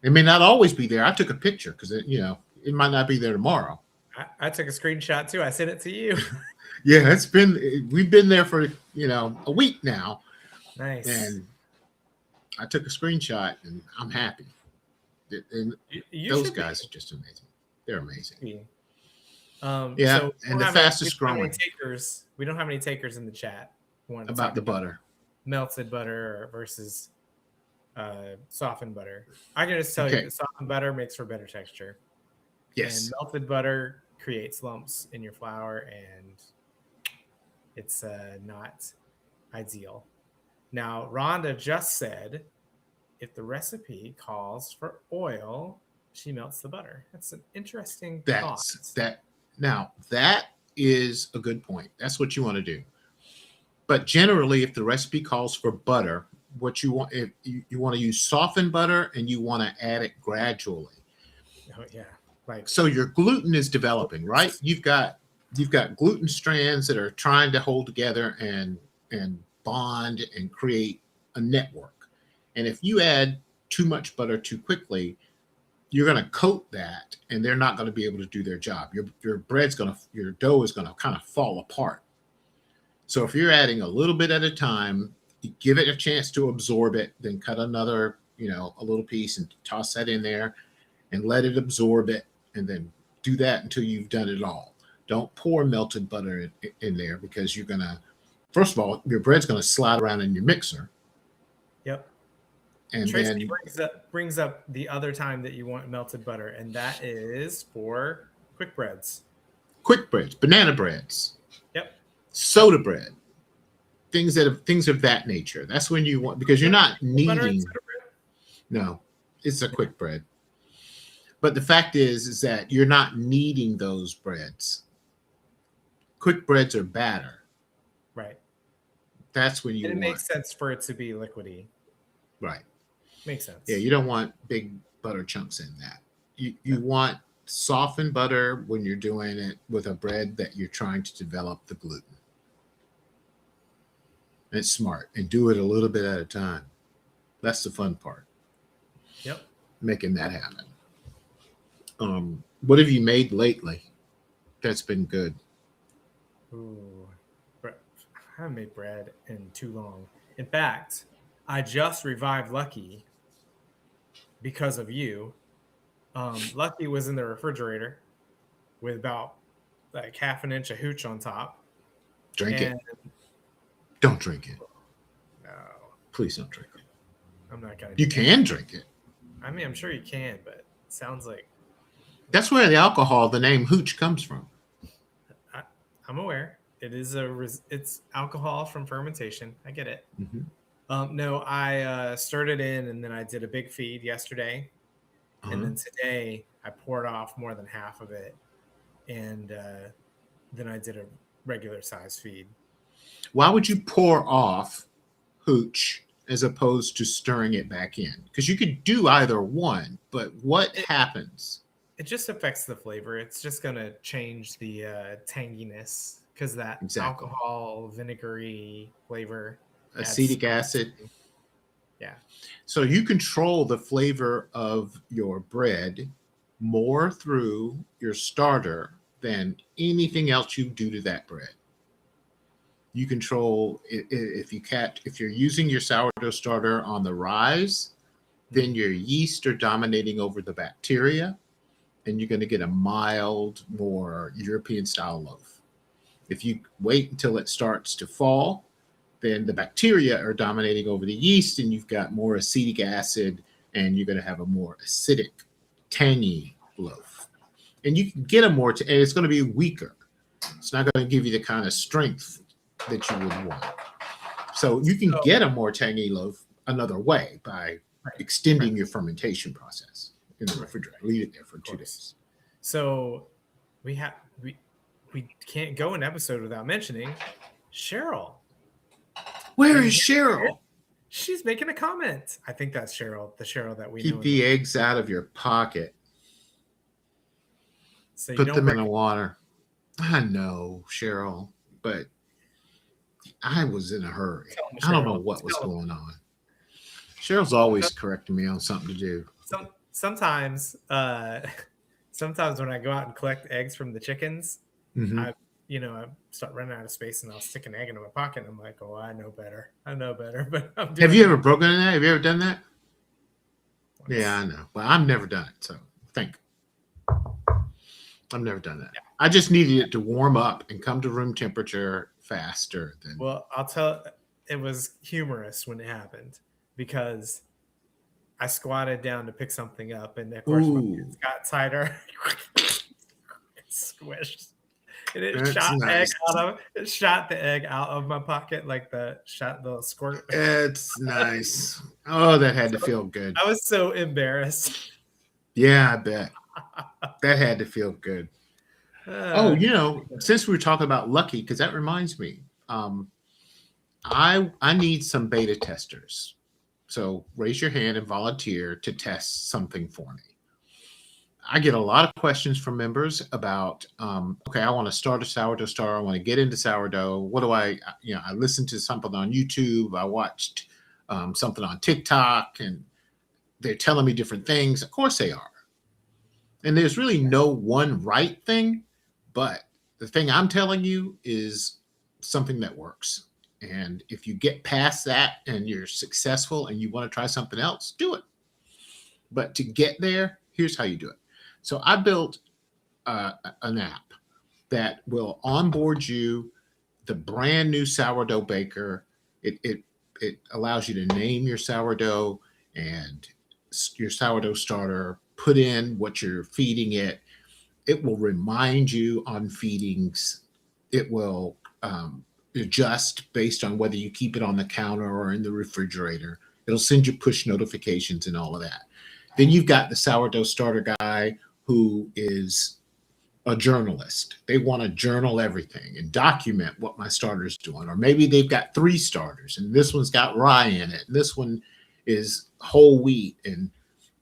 S1: It may not always be there. I took a picture because, it might not be there tomorrow.
S2: I took a screenshot too. I sent it to you.
S1: Yeah, we've been there for, a week now.
S2: Nice.
S1: And I took a screenshot and I'm happy. And those guys are just amazing. They're amazing. Yeah, so and the fastest growing.
S2: We don't have any takers in the chat.
S1: About the butter.
S2: Melted butter versus softened butter. I can just tell you that softened butter makes for better texture.
S1: Yes.
S2: And melted butter creates lumps in your flour, and it's not ideal. Now, Rhonda just said if the recipe calls for oil, she melts the butter. That's an interesting thought.
S1: Now, that is a good point. That's what you want to do. But generally, if the recipe calls for butter, what you want, if you want to use softened butter and you want to add it gradually.
S2: Oh, yeah.
S1: So your gluten is developing, right? You've got gluten strands that are trying to hold together and bond and create a network. And if you add too much butter too quickly, you're going to coat that, and they're not going to be able to do their job. Your dough is going to kind of fall apart. So if you're adding a little bit at a time, you give it a chance to absorb it, then cut another, a little piece and toss that in there and let it absorb it, and then do that until you've done it all. Don't pour melted butter in there because you're going to, first of all, your bread's going to slide around in your mixer.
S2: Yep.
S1: And
S2: Tracy
S1: then
S2: brings up the other time that you want melted butter, and that is for quick breads.
S1: Quick breads, banana breads.
S2: Yep.
S1: Soda bread. Things of that nature. That's when you want, because you're not needing. No, it's a quick bread. But the fact is that you're not needing those breads. Quick breads are batter.
S2: Right.
S1: That's when you
S2: and it makes sense for it to be liquidy.
S1: Right.
S2: Makes sense.
S1: Yeah, you don't want big butter chunks in that. You want softened butter when you're doing it with a bread that you're trying to develop the gluten. And it's smart. And do it a little bit at a time. That's the fun part.
S2: Yep.
S1: Making that happen. What have you made lately that's been good?
S2: Ooh, I haven't made bread in too long. In fact, I just revived Lucky because of you. Lucky was in the refrigerator with about like half an inch of hooch on top.
S1: Drink it. Don't drink it.
S2: No.
S1: Please don't drink it.
S2: I'm not going to.
S1: You can drink it.
S2: I mean, I'm sure you can, but it sounds like.
S1: That's where the name Hooch comes from.
S2: I'm aware. It is it's alcohol from fermentation. I get it.
S1: Mm-hmm.
S2: No, I stirred it in, and then I did a big feed yesterday. And then today I poured off more than half of it and then I did a regular size feed.
S1: Why would you pour off Hooch as opposed to stirring it back in? Because you could do either one, but what happens?
S2: It just affects the flavor. It's just going to change the tanginess because that
S1: Exactly.
S2: alcohol, vinegary flavor,
S1: Acetic acid.
S2: Yeah.
S1: So you control the flavor of your bread more through your starter than anything else you do to that bread. You control if you're using your sourdough starter on the rise, then your yeast are dominating over the bacteria, and you're going to get a mild, more European style loaf. If you wait until it starts to fall, then the bacteria are dominating over the yeast, and you've got more acetic acid, and you're going to have a more acidic, tangy loaf. And you can get a more, and it's going to be weaker. It's not going to give you the kind of strength that you would want. So you can get a more tangy loaf another way by extending your fermentation process in the refrigerator. Leave it there for 2 days.
S2: So we can't go an episode without mentioning Cheryl.
S1: Where is Cheryl?
S2: She's making a comment. I think that's Cheryl, the Cheryl that we
S1: Keep
S2: know.
S1: the eggs out of your pocket.
S2: So
S1: put them in the water. I know, Cheryl, but I was in a hurry. I don't know what was going on. Cheryl's always correcting me on something to do.
S2: Sometimes when I go out and collect eggs from the chickens, I start running out of space and I'll stick an egg in my pocket. And I'm like, oh, I know better. But
S1: have you ever broken in that? Have you ever done that? Once. Yeah, I know. Well, I've never done it. So I've never done that. Yeah. I just needed it to warm up and come to room temperature faster than.
S2: Well, I'll tell. It was humorous when it happened because I squatted down to pick something up, and of course, when it got tighter, it squished. And it shot the egg out of my pocket, like the squirt.
S1: It's nice. Oh, that had to feel good.
S2: I was so embarrassed.
S1: Yeah, I bet. That had to feel good. Since we were talking about lucky, because that reminds me, I need some beta testers. So raise your hand and volunteer to test something for me. I get a lot of questions from members about, I want to start a sourdough starter. I want to get into sourdough. What do I listened to something on YouTube. I watched something on TikTok, and they're telling me different things. Of course they are. And there's really no one right thing, but the thing I'm telling you is something that works. And if you get past that and you're successful and you want to try something else, do it. But to get there, here's how you do it. So I built an app that will onboard you, the brand new sourdough baker. It allows you to name your sourdough and your sourdough starter, put in what you're feeding it. It will remind you on feedings. It will adjust based on whether you keep it on the counter or in the refrigerator. It'll send you push notifications and all of that. Then you've got the sourdough starter guy who is a journalist. They want to journal everything and document what my starter's doing. Or maybe they've got 3 starters and this one's got rye in it. And this one is whole wheat, and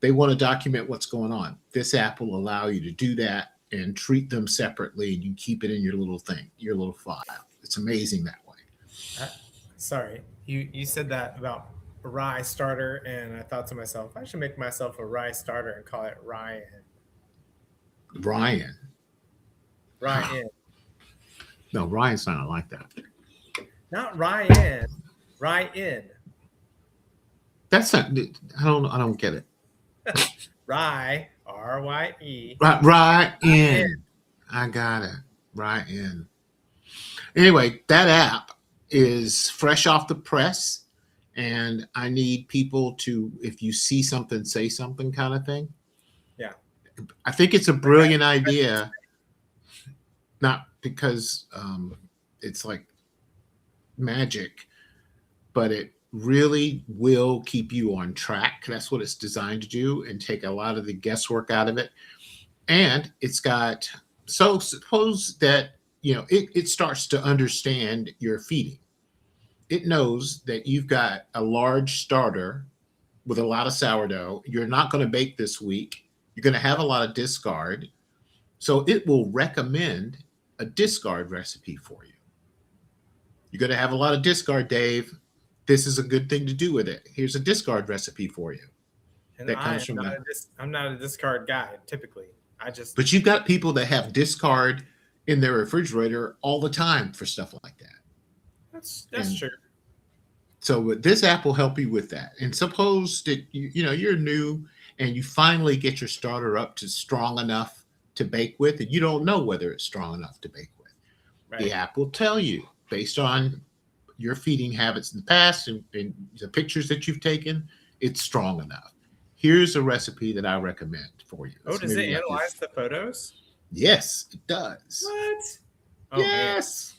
S1: they want to document what's going on. This app will allow you to do that and treat them separately, and you keep it in your little thing, your little file. It's amazing that way.
S2: Sorry, you said that about a rye starter, and I thought to myself, I should make myself a rye starter and call it Ryan.
S1: Ryan. No, Ryan's not like that.
S2: Not Ryan. Ryan.
S1: That's not. I don't get it.
S2: Rye, R-Y-E.
S1: Ryan. I got it. Ryan. Anyway, that app is fresh off the press, and I need people to, if you see something, say something kind of thing.
S2: Yeah.
S1: I think it's a brilliant idea, not because it's like magic, but it really will keep you on track. That's what it's designed to do, and take a lot of the guesswork out of it. And it's got So suppose that it starts to understand your feeding. It knows that you've got a large starter with a lot of sourdough. You're not going to bake this week. You're going to have a lot of discard. So it will recommend a discard recipe for you. You're going to have a lot of discard, Dave. This is a good thing to do with it. Here's a discard recipe for you
S2: And
S1: that
S2: I
S1: comes
S2: am
S1: from
S2: not
S1: that.
S2: I'm not a discard guy typically. I just
S1: But you've got people that have discard in their refrigerator all the time for stuff like that.
S2: that's
S1: And
S2: true.
S1: so this app will help you with that. And suppose that you're new and you finally get your starter up to strong enough to bake with, and you don't know whether it's strong enough to bake with. The
S2: Right.
S1: app will tell you based on your feeding habits in the past and the pictures that you've taken, it's strong enough. Here's a recipe that I recommend for you.
S2: Oh,
S1: It's
S2: does it
S1: maybe like your
S2: analyze the photos?
S1: yes, it does.
S2: What? Oh man.
S1: Yes,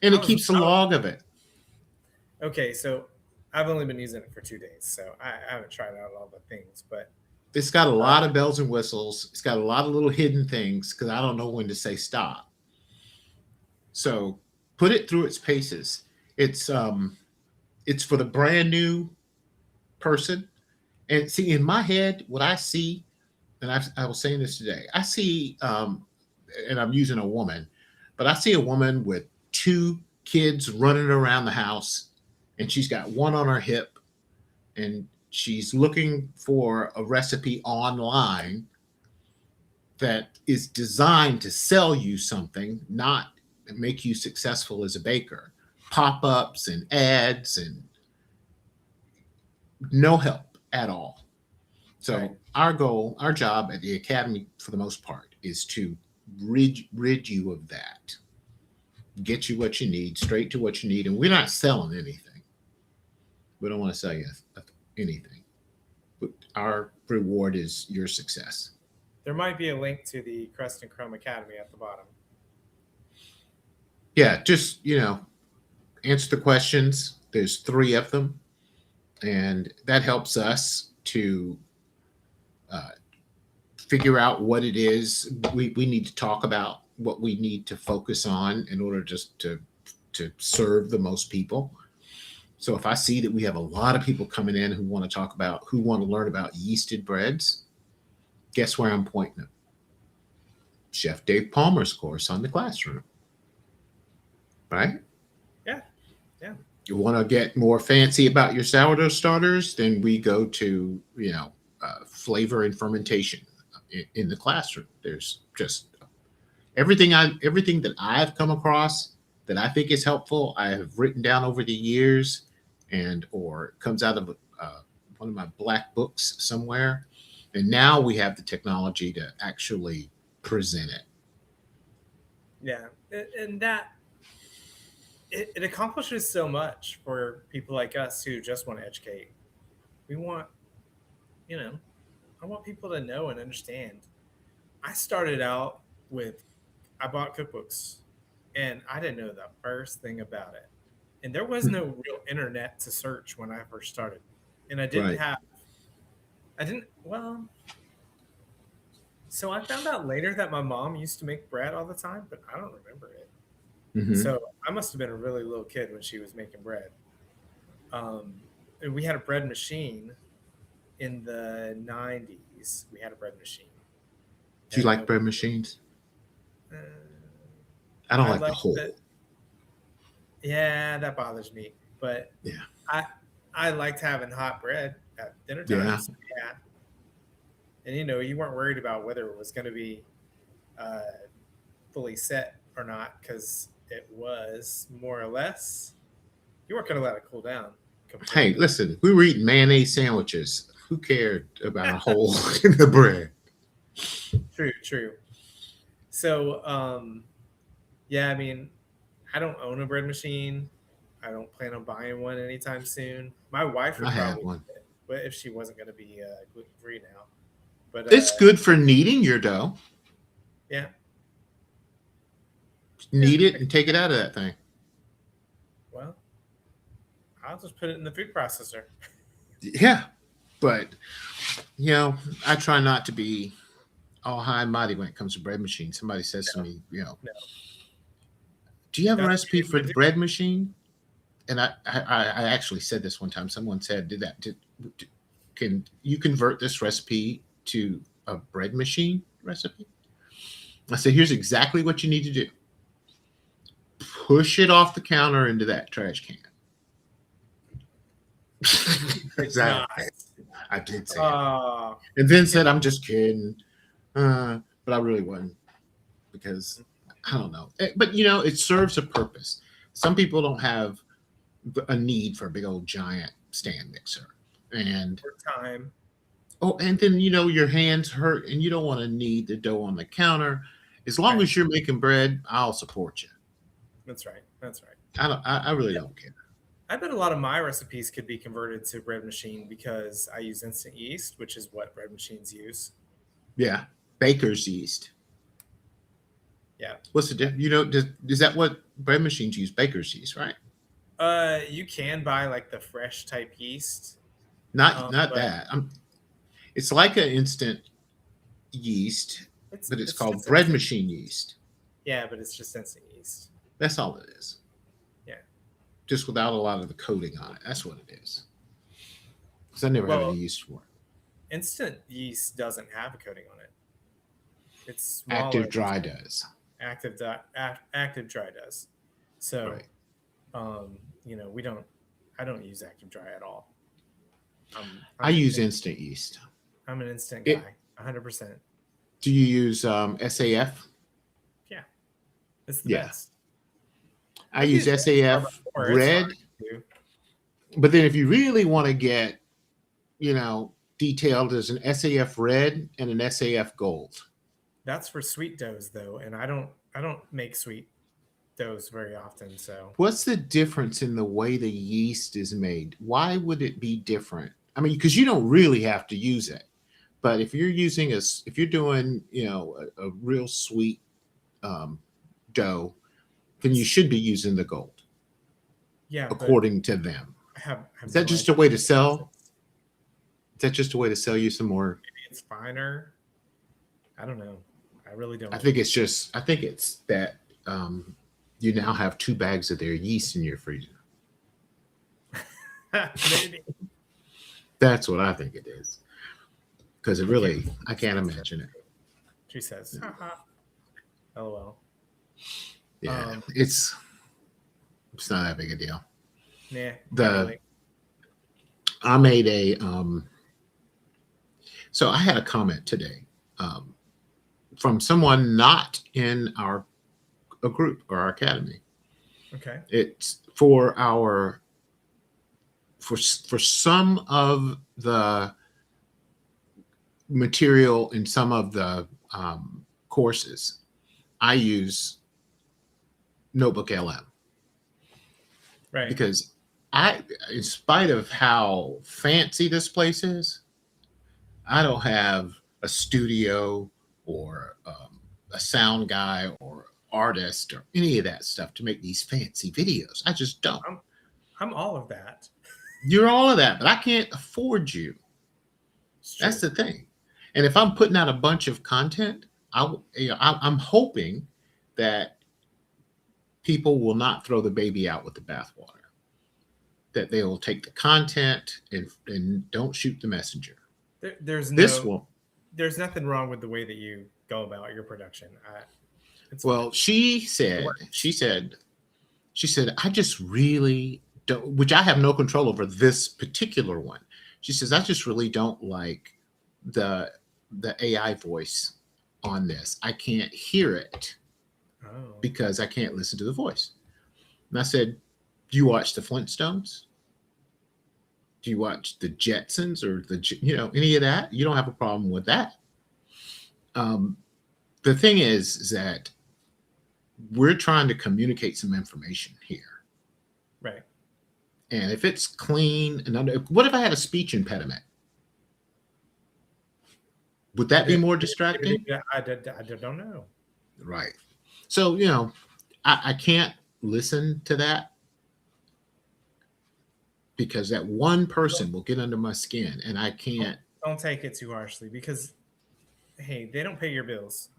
S1: and
S2: I
S1: it
S2: was
S1: keeps a log of it.
S2: okay, so I've only been using it for 2 days, so I haven't tried out all the things, but
S1: It's got a lot of bells and whistles. It's got a lot of little hidden things because I don't know when to say stop. So put it through its paces. It's for the brand new person. And see, in my head, what I see, and I was saying this today, I see, and I'm using a woman, but I see a woman with two kids running around the house, and she's got one on her hip, and she's looking for a recipe online that is designed to sell you something, not make you successful as a baker. Pop ups and ads and no help at all. So,
S2: right.
S1: our goal, our job at the Academy, for the most part, is to rid you of that, get you what you need, straight to what you need. And we're not selling anything. We don't want to sell you anything. But our reward is your success.
S2: There might be a link to the Crust and Crumb Academy at the bottom.
S1: Yeah, just, answer the questions. There's 3 of them. And that helps us to uh, figure out what it is we need to talk about, what we need to focus on in order just to serve the most people. So if I see that we have a lot of people coming in who want to learn about yeasted breads, guess where I'm pointing them? Chef Dave Palmer's course on the classroom. Right?
S2: Yeah. Yeah.
S1: You want to get more fancy about your sourdough starters, then we go to, flavor and fermentation in the classroom. There's just everything that I've come across that I think is helpful, I have written down over the years, and or comes out of one of my black books somewhere. And now we have the technology to actually present it.
S2: Yeah. And that it accomplishes so much for people like us who just want to educate. We want, I want people to know and understand. I started out I bought cookbooks and I didn't know the first thing about it. And there was no real internet to search when I first started. And
S1: Right.
S2: well, so I found out later that my mom used to make bread all the time, but I don't remember it.
S1: Mm-hmm.
S2: So I must have been a really little kid when she was making bread. And we had a bread machine in the 90s. We had a bread machine.
S1: Do you like bread machines?
S2: Uh,
S1: I don't like the hole.
S2: Yeah, that bothers me. But
S1: yeah,
S2: I liked having hot bread at dinner time.
S1: Yeah.
S2: So yeah. And you weren't worried about whether it was going to be fully set or not because it was more or less. You weren't going to let it cool down.
S1: Hey, listen, we were eating mayonnaise sandwiches. Who cared about a hole in the bread?
S2: True. So, yeah, I mean, I don't own a bread machine. I don't plan on buying one anytime soon. My wife would probably
S1: one.
S2: But if she wasn't going to be gluten free now. But
S1: it's good for kneading your dough.
S2: Yeah.
S1: Knead it and take it out of that thing.
S2: Well, I'll just put it in the food processor.
S1: Yeah, but I try not to be all high and mighty when it comes to bread machine. Somebody says to
S2: No,
S1: me,
S2: no.
S1: do you have a
S2: That's
S1: recipe
S2: what
S1: for
S2: you
S1: the
S2: do.
S1: bread machine? And I actually said this one time. Someone said, "Did that? Can you convert this recipe to a bread machine recipe?" I said, "Here's exactly what you need to do: push it off the counter into that trash can."
S2: Did
S1: Exactly.
S2: not.
S1: I did say it,
S2: Uh,
S1: and then said, "I'm just kidding," but I really wasn't because I don't know. But it serves a purpose. Some people don't have a need for a big old giant stand mixer, and
S2: for time.
S1: and then your hands hurt, and you don't want to knead the dough on the counter. As long
S2: Right.
S1: as you're making bread, I'll support you.
S2: That's right. That's right.
S1: I don't. I really don't care.
S2: I bet a lot of my recipes could be converted to bread machine because I use instant yeast, which is what bread machines use.
S1: Yeah, baker's yeast.
S2: Yeah.
S1: What's the difference? Is that what bread machines use? Baker's yeast, right?
S2: You can buy like the fresh type yeast,
S1: Not
S2: but
S1: that. It's like an instant yeast, but it's
S2: it's
S1: called
S2: just
S1: bread
S2: instant.
S1: machine yeast.
S2: Yeah, but it's just instant yeast.
S1: That's all it is.
S2: Yeah.
S1: Just without a lot of the coating on it. That's what it is. Because I never had any
S2: Well,
S1: use for it.
S2: instant yeast doesn't have a coating on it. It's smaller.
S1: Active dry does.
S2: Active dry does. So,
S1: Right.
S2: we don't. I don't use active dry at all.
S1: I
S2: I'm an
S1: use instant yeast.
S2: I'm an instant
S1: It.
S2: guy. 100%.
S1: Do you use SAF?
S2: Yeah, it's the
S1: Yeah,
S2: best.
S1: I
S2: I've
S1: use
S2: used Red
S1: SAF
S2: before. It's fine
S1: Red.
S2: too.
S1: But then if you really want to get, detailed, there's an SAF Red and an SAF Gold.
S2: That's for sweet doughs though, and I don't make sweet doughs very often. So
S1: What's the difference in the way the yeast is made? Why would it be different? I mean, because you don't really have to use it. But if you're doing, a real sweet um, dough, then you should be using the gold,
S2: yeah, but
S1: according to them.
S2: I have
S1: Is that
S2: no
S1: just
S2: idea
S1: a way
S2: the
S1: to sell?
S2: differences.
S1: Is that just a way to sell you some more?
S2: Maybe it's finer. I don't know. I really don't.
S1: I think it's that you now have 2 bags of their yeast in your freezer.
S2: Maybe.
S1: That's what I think it is. Because it
S2: I can't.
S1: really, I can't imagine it.
S2: She says, haha. LOL.
S1: Yeah,
S2: Um,
S1: it's not that big a deal.
S2: nah, not
S1: The
S2: really.
S1: I made so I had a comment today from someone not in a group or our academy.
S2: Okay.
S1: It's for some of the material in some of the courses. I use Notebook LM
S2: Right.
S1: because in spite of how fancy this place is, I don't have a studio or a sound guy or artist or any of that stuff to make these fancy videos. I just don't.
S2: I'm all of that.
S1: You're all of that, but I can't afford you.
S2: It's
S1: That's
S2: true.
S1: the thing. And if I'm putting out a bunch of content, I'm hoping that people will not throw the baby out with the bathwater. That they will take the content and don't shoot the messenger.
S2: There's
S1: This
S2: no
S1: will.
S2: there's nothing wrong with the way that you go about your production. It's fine.
S1: Well, she said, I just really don't, which I have no control over this particular one. She says, I just really don't like the AI voice on this. I can't hear it
S2: Oh,
S1: because I can't listen to the voice. And I said, do you watch the Flintstones? Do you watch the Jetsons or any of that? You don't have a problem with that. The thing is that we're trying to communicate some information here.
S2: right.
S1: And if it's clean and what if I had a speech impediment? Would that be more distracting?
S2: I don't know.
S1: Right. So, I can't listen to that because that one person will get under my skin and I can't.
S2: Don't take it too harshly because Hey, they don't pay your bills.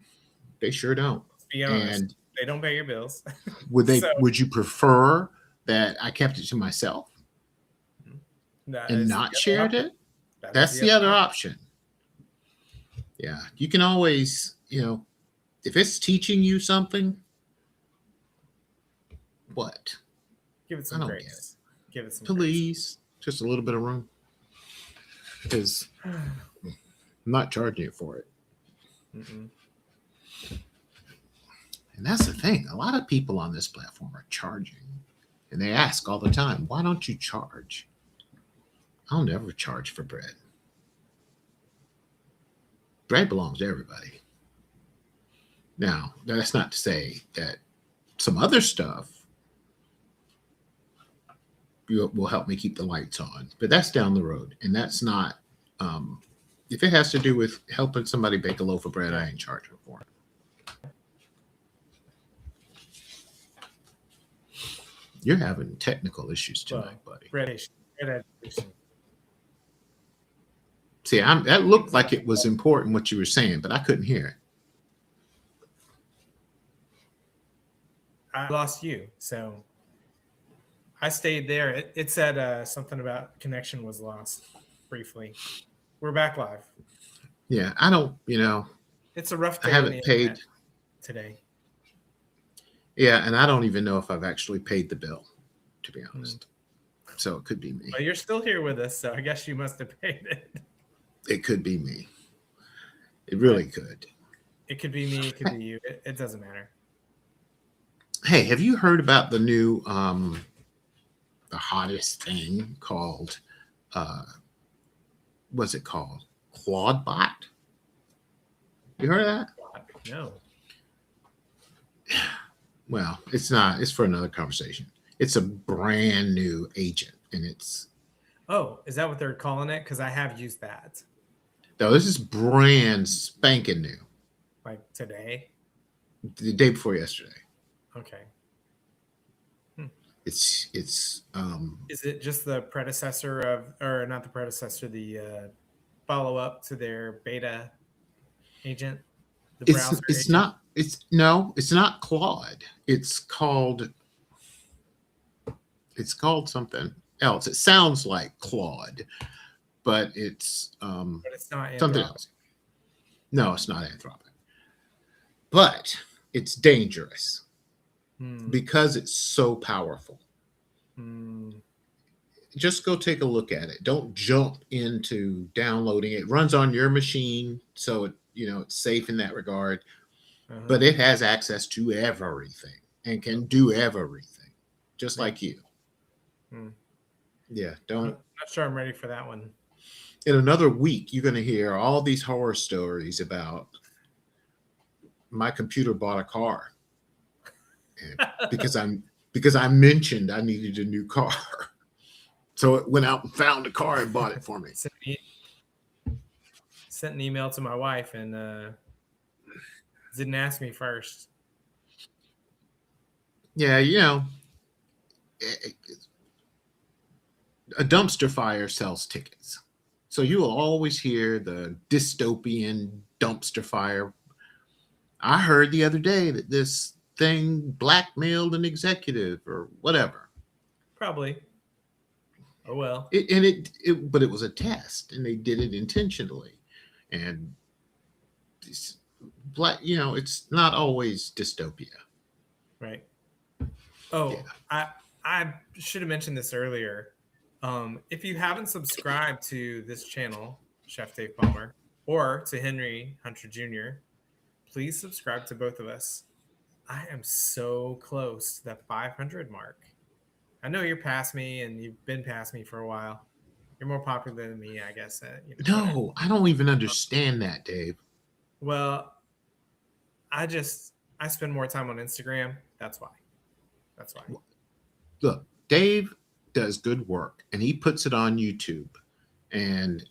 S1: They sure don't.
S2: Let's be honest.
S1: And
S2: They don't pay your bills.
S1: would
S2: So
S1: would you prefer that I kept it to myself
S2: that
S1: and
S2: is
S1: not
S2: the other
S1: shared
S2: option.
S1: it?
S2: That is
S1: That's the other option. Yeah. You can always, if it's teaching you something, what?
S2: Give it
S1: I
S2: some
S1: don't get it.
S2: grace. Give it some
S1: Please, just a little bit of room. Because
S2: grace.
S1: I'm not charging you for it.
S2: Mm-mm.
S1: And that's the thing. A lot of people on this platform are charging. And they ask all the time, why don't you charge? I'll never charge for bread. Bread belongs to everybody. Now, that's not to say that some other stuff will help me keep the lights on, but that's down the road. And that's not, if it has to do with helping somebody bake a loaf of bread, I ain't charging for it. You're having technical issues tonight, buddy.
S2: Bread education.
S1: See, that looked like it was important what you were saying, but I couldn't hear it.
S2: I lost you, so I stayed there. It said something about connection was lost briefly. We're back live.
S1: Yeah, I don't,
S2: It's a rough day.
S1: I haven't paid
S2: today.
S1: Yeah, and I don't even know if I've actually paid the bill, to be honest. So it could be me.
S2: But you're still here with us, so I guess you must have paid it.
S1: It could be me. It really could.
S2: It could be me. It could be you. It doesn't matter.
S1: Hey, have you heard about the new, the hottest thing called, what's it called? Claudebot? You heard of that?
S2: No.
S1: Well, it's not. It's for another conversation. It's a brand new agent, and it's.
S2: Oh, is that what they're calling it? Because I have used that.
S1: No, this is brand spanking new.
S2: Like today?
S1: The day before yesterday.
S2: Okay.
S1: It's.
S2: Is it just the predecessor of, or not the predecessor, the follow-up to their beta agent? The browser
S1: It's
S2: agent?
S1: not. It's not Claude. It's called something else. It sounds like Claude, but it's
S2: But it's not
S1: something
S2: Anthropic.
S1: else. No, it's not Anthropic. But it's dangerous because it's so powerful. Just go take a look at it. Don't jump into downloading it. It runs on your machine, so it's safe in that regard. But it has access to everything and can do everything, just like you. Yeah, don't.
S2: I'm not sure I'm ready for that one.
S1: In another week, you're going to hear all these horror stories about my computer bought a car because I mentioned I needed a new car, so it went out and found a car and bought it for me.
S2: Sent an email to my wife and didn't ask me first.
S1: Yeah, a dumpster fire sells tickets. So you will always hear the dystopian dumpster fire. I heard the other day that this thing blackmailed an executive or whatever.
S2: Probably. Oh, well.
S1: But it was a test, and they did it intentionally. And it's not always dystopia.
S2: Right. Oh, yeah. I should have mentioned this earlier. If you haven't subscribed to this channel, Chef Dave Palmer, or to Henry Hunter Jr., please subscribe to both of us. I am so close to that 500 mark. I know you're past me, and you've been past me for a while. You're more popular than me, I guess.
S1: No, I don't even understand that, Dave.
S2: Well, I spend more time on Instagram. That's why.
S1: Look, Dave does good work, and he puts it on YouTube. And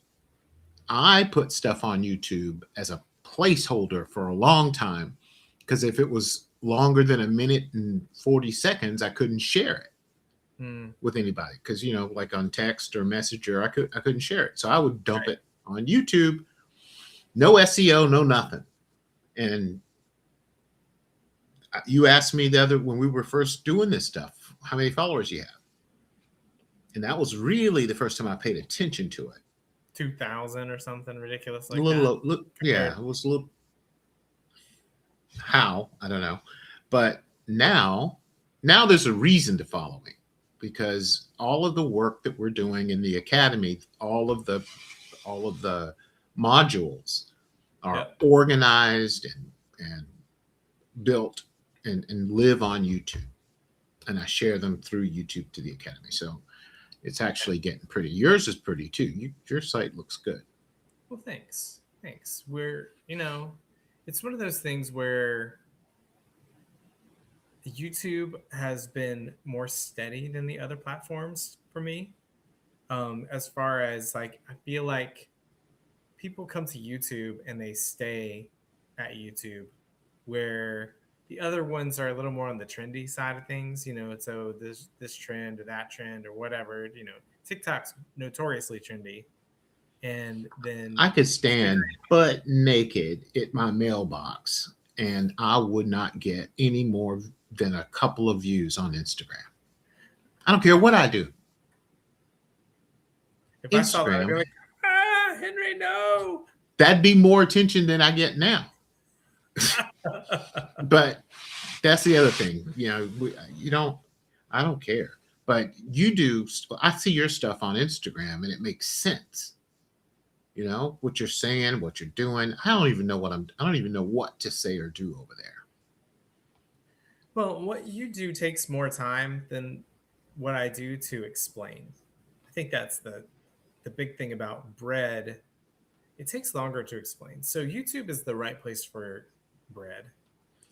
S1: I put stuff on YouTube as a placeholder for a long time, because if it was longer than 1 minute and 40 seconds, I couldn't share it with anybody, because like on text or Messenger, I couldn't share it. So I would dump it on YouTube, No SEO, no nothing. And you asked me the other when we were first doing this stuff, how many followers you have, and that was really the first time I paid attention to it.
S2: 2,000 or something ridiculous
S1: A
S2: like that.
S1: little,
S2: Compared.
S1: yeah, it was a little. How I don't know, but now there's a reason to follow me because all of the work that we're doing in the academy, all of the modules are
S2: Yep.
S1: organized and built and live on YouTube, and I share them through YouTube to the academy. So it's actually getting pretty. Yours is pretty too. Your site looks good.
S2: Well, thanks. Thanks. It's one of those things where YouTube has been more steady than the other platforms for me. As far as like, I feel like people come to YouTube and they stay at YouTube, where the other ones are a little more on the trendy side of things. It's this trend or that trend or whatever. TikTok's notoriously trendy, and then
S1: I could
S2: Instagram.
S1: stand butt naked at my mailbox and I would not get any more than a couple of views on Instagram. I don't care what I do.
S2: If I saw that, I'd be
S1: Instagram,
S2: like, Henry, no.
S1: that'd be more attention than I get now. But that's the other thing. I don't care. But you do. I see your stuff on Instagram and it makes sense. What you're saying, what you're doing. I don't even know what to say or do over there.
S2: Well, what you do takes more time than what I do to explain. I think that's the big thing about bread. It takes longer to explain. So YouTube is the right place for bread.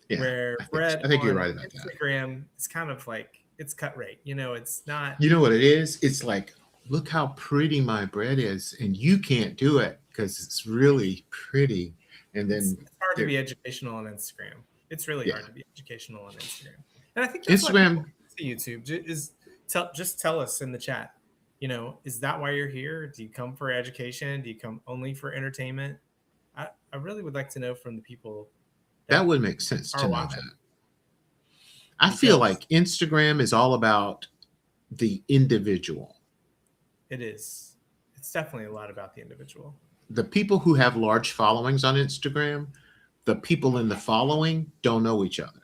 S1: Yeah,
S2: Where
S1: I
S2: bread
S1: think you're
S2: on
S1: right about that.
S2: Instagram is kind of like it's cut rate. It's not.
S1: You know what it is? It's like, look how pretty my bread is, and you can't do it because it's really pretty. And
S2: It's,
S1: then,
S2: it's hard to be educational on Instagram. It's really
S1: yeah,
S2: hard to be educational on Instagram, and I think that's why people
S1: Instagram.
S2: come to YouTube. Just tell us in the chat. Is that why you're here? Do you come for education? Do you come only for entertainment? I really would like to know from the people
S1: That
S2: that
S1: would make sense to
S2: are
S1: know that.
S2: watching,
S1: I feel
S2: because
S1: like Instagram is all about the individual.
S2: it is. It's definitely a lot about the individual.
S1: The people who have large followings on Instagram, the people in the following don't know each other.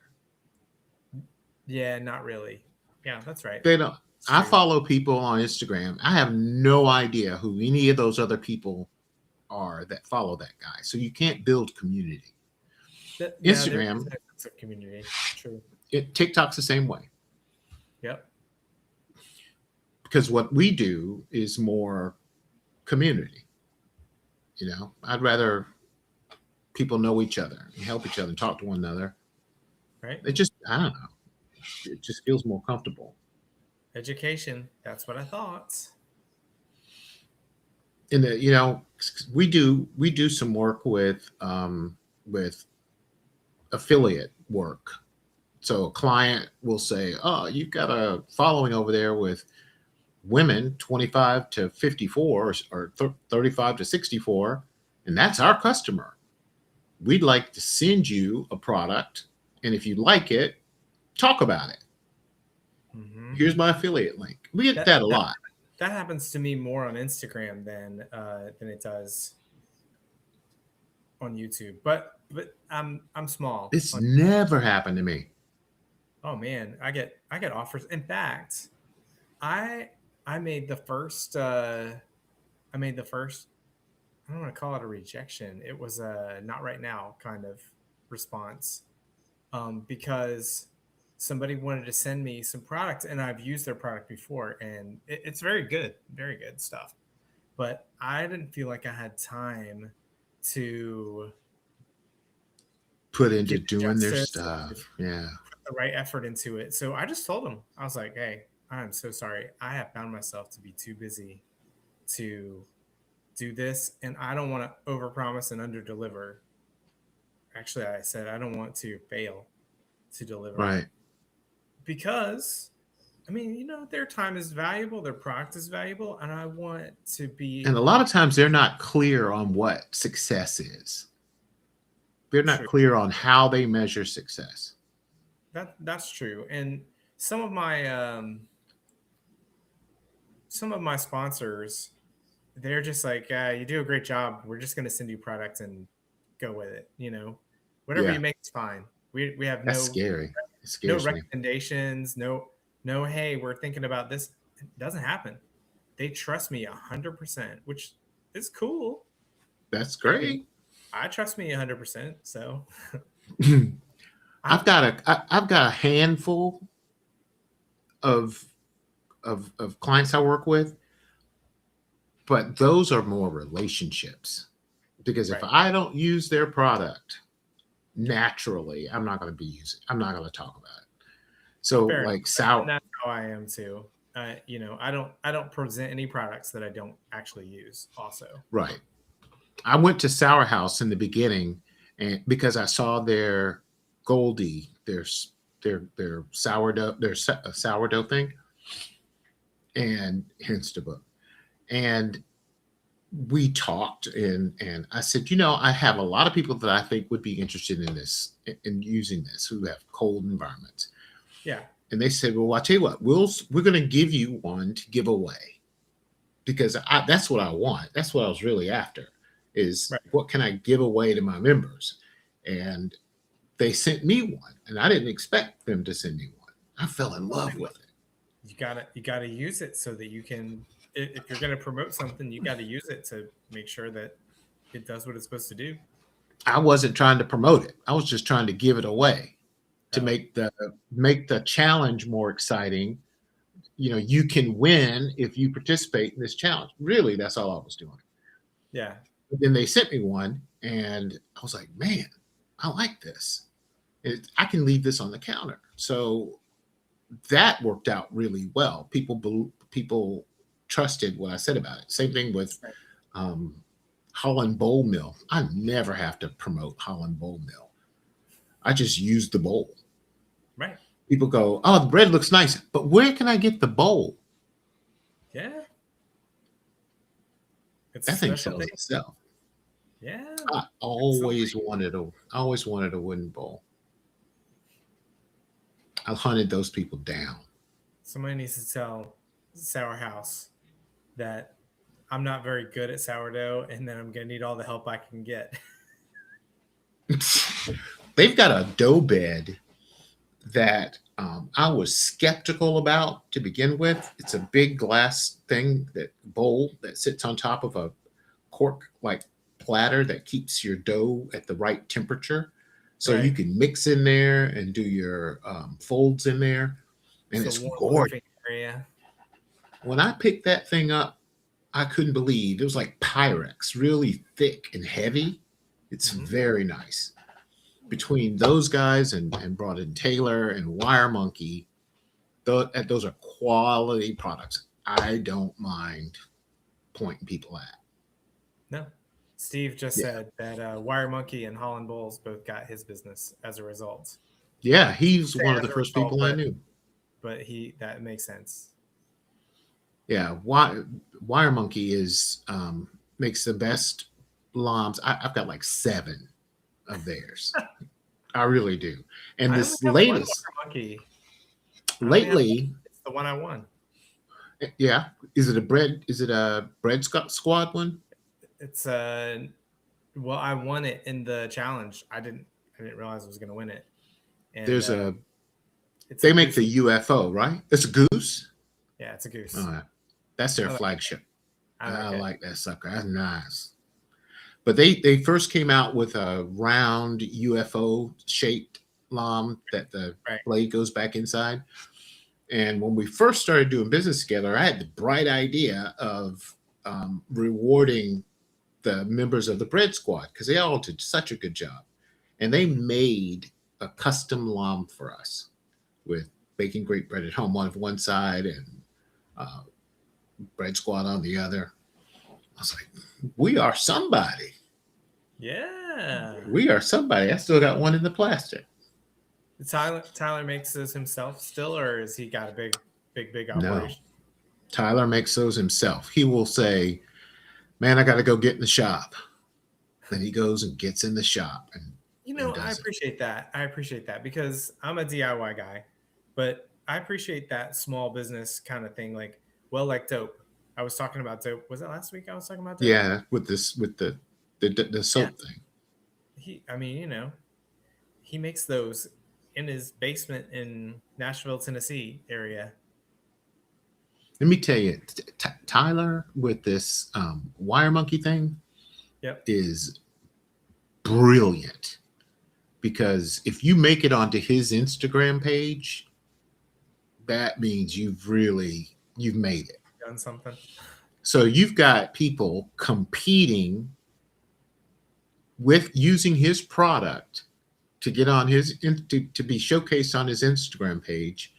S2: Yeah, not really. Yeah, that's right.
S1: They don't.
S2: It's
S1: I
S2: true.
S1: follow people on Instagram. I have no idea who any of those other people are that follow that guy. So you can't build community.
S2: Yeah, there is
S1: Instagram,
S2: a sense of community. True.
S1: TikTok's the same way
S2: Yep.
S1: because what we do is more community. I'd rather people know each other and help each other and talk to one another.
S2: Right.
S1: I don't know. It just feels more comfortable.
S2: Education. That's what I thought.
S1: And we do some work with affiliate work. So a client will say, "Oh, you've got a following over there with women 25 to 54 or 35 to 64, and that's our customer. We'd like to send you a product, and if you like it, talk about it.
S2: Mm-hmm.
S1: Here's my affiliate link." We get that a lot.
S2: That happens to me more on Instagram than it does on YouTube. But I'm small.
S1: It's never happened to me.
S2: Oh man, I get offers. In fact, I I made the first I made the first I don't want to call it a rejection. It was a not right now kind of response, because somebody wanted to send me some product, and I've used their product before, and it's very good stuff. But I didn't feel like I had time to
S1: Put into
S2: give it
S1: doing their
S2: justice,
S1: stuff. Yeah.
S2: put the right effort into it. So I just told them, I was like, "Hey, I'm so sorry. I have found myself to be too busy to do this, and I don't want to overpromise and underdeliver." Actually, I said I don't want to fail to deliver,
S1: Right.
S2: because I mean, their time is valuable, their product is valuable, and I want to be
S1: And a lot of times they're not clear on what success is. They're not
S2: true.
S1: clear on how they measure success.
S2: That's true. And some of my sponsors, they're just like, you do a great job. We're just gonna send you product and go with it. Whatever
S1: Yeah,
S2: you make is fine. We have
S1: that's scary. It
S2: no
S1: scares me.
S2: recommendations, no, hey, we're thinking about this. It doesn't happen. They trust me 100%, which is cool.
S1: That's
S2: I mean,
S1: great.
S2: I trust me 100%. So
S1: I've
S2: I
S1: got I've got a handful of of clients I work with, but those are more relationships. Because if
S2: right.
S1: I don't use their product naturally, I'm not going to be using. I'm not going to talk about it. So
S2: Fair enough.
S1: like
S2: And
S1: sour,
S2: that's how I am too. I don't present any products that I don't actually use also.
S1: right? I went to Sour House in the beginning, and because I saw their Goldie, their sourdough, sourdough thing, and hence the book. And we talked, and I said, I have a lot of people that I think would be interested in this, in using this, who have cold environments.
S2: Yeah.
S1: And they said, well, I'll tell you what, we're going to give you one to give away, because that's what I want. That's what I was really after, is
S2: Right.
S1: what can I give away to my members? And they sent me one, and I didn't expect them to send me one. I fell in love with it.
S2: You gotta use it so that you can, if you're gonna promote something, you gotta use it to make sure that it does what it's supposed to do.
S1: I wasn't trying to promote it. I was just trying to give it away to
S2: Oh,
S1: make the challenge more exciting. You can win if you participate in this challenge. Really, that's all I was doing.
S2: yeah.
S1: But then they sent me one, and I was like, man, I like this. I can leave this on the counter. So that worked out really well. People trusted what I said about it. Same thing with
S2: Right.
S1: Holland Bowl Mill. I never have to promote Holland Bowl Mill. I just use the bowl.
S2: Right.
S1: People go, "Oh, the bread looks nice, but where can I get the bowl?"
S2: Yeah. It's a
S1: That thing
S2: special
S1: sells
S2: thing.
S1: itself.
S2: Yeah.
S1: I
S2: Absolutely.
S1: always wanted a wooden bowl. I hunted those people down.
S2: Somebody needs to tell Sour House that I'm not very good at sourdough, and then I'm gonna need all the help I can get.
S1: They've got a dough bed that I was skeptical about to begin with. It's a big glass thing, that bowl that sits on top of a cork like platter that keeps your dough at the right temperature. So you
S2: Right.
S1: can mix in there and do your folds in there. And
S2: So
S1: it's
S2: warm
S1: gorgeous.
S2: loafing area.
S1: When I picked that thing up, I couldn't believe it was like Pyrex, really thick and heavy. It's
S2: Hmm.
S1: very nice. Between those guys and brought in Taylor and Wire Monkey, those are quality products. I don't mind pointing people at.
S2: No. Steve just
S1: Yeah.
S2: said that Wire Monkey and Holland Bowls both got his business as a result.
S1: Yeah, he's
S2: Say
S1: one of
S2: as
S1: the
S2: a
S1: first
S2: result,
S1: people I
S2: but
S1: knew.
S2: that makes sense.
S1: Yeah, Wire Monkey is makes the best lambs. I've got like 7 of theirs. I really do. And
S2: I only
S1: this
S2: have one
S1: latest,
S2: Wire Monkey. I only have one.
S1: lately,
S2: It's the one I won.
S1: yeah, is it a bread? Is it a bread squad one?
S2: It's well, I won it in the challenge. I didn't realize I was going to win it, and
S1: There's a
S2: it's a
S1: They make
S2: goose.
S1: the UFO, right? It's a goose.
S2: Yeah, it's a goose.
S1: All right. That's their
S2: I like,
S1: flagship.
S2: I
S1: I
S2: like it.
S1: like that sucker. That's nice. But they first came out with a round UFO shaped lamb that the
S2: Right.
S1: blade goes back inside. And when we first started doing business together, I had the bright idea of rewarding the members of the bread squad, because they all did such a good job. And they made a custom lamb for us with baking great bread at home on one side and uh, bread squad on the other. I was like, we are somebody.
S2: Yeah.
S1: We are somebody. I still got one in the plastic.
S2: Tyler makes this himself still, or has he got a big big
S1: No.
S2: operation.
S1: Tyler makes those himself. He will say, "Man, I got to go get in the shop." Then he goes and gets in the shop and
S2: I
S1: does it.
S2: appreciate that. I appreciate that because I'm a DIY guy, but I appreciate that small business kind of thing. Like dope. I was talking about dope. Was it last week I was talking about dope?
S1: Yeah, with the
S2: Yeah.
S1: soap thing.
S2: I mean, he makes those in his basement in Nashville, Tennessee area.
S1: Let me tell you, Tyler with this wire monkey thing
S2: Yep.
S1: is brilliant, because if you make it onto his Instagram page, that means you've made it.
S2: Done something.
S1: So you've got people competing with using his product to get on to be showcased on his Instagram page.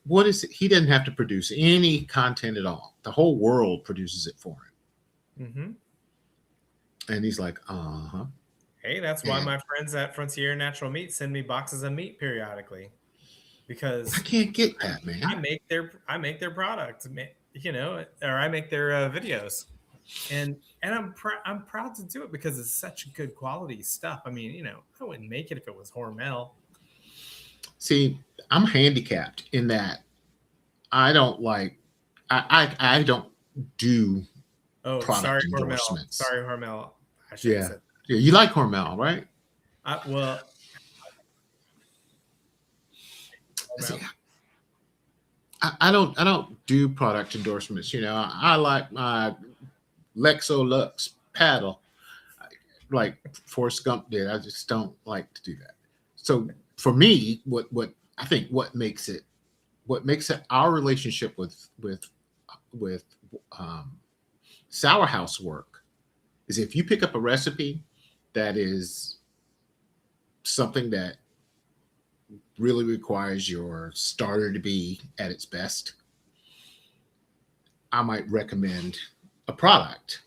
S1: What is it? He doesn't have to produce any content at all. The whole world produces it for him.
S2: Mm-hmm.
S1: And he's like, uh-huh.
S2: Hey, that's why my friends at Frontier Natural Meat send me boxes of meat periodically, because
S1: I can't get that,
S2: I
S1: man.
S2: make their product, or I make their videos, and I'm proud to do it because it's such good quality stuff. I mean, I wouldn't make it if it was Hormel.
S1: See, I'm handicapped in that I don't like I don't do
S2: Oh,
S1: product
S2: sorry, Hormel.
S1: endorsements.
S2: Sorry, Hormel. I should have said.
S1: Yeah, you like Hormel, right?
S2: Well,
S1: See, I don't do product endorsements. I like my Lexolux paddle, like Forrest Gump did. I just don't like to do that. So for me, what I think what makes it our relationship with Sour House work is if you pick up a recipe that is something that really requires your starter to be at its best, I might recommend a product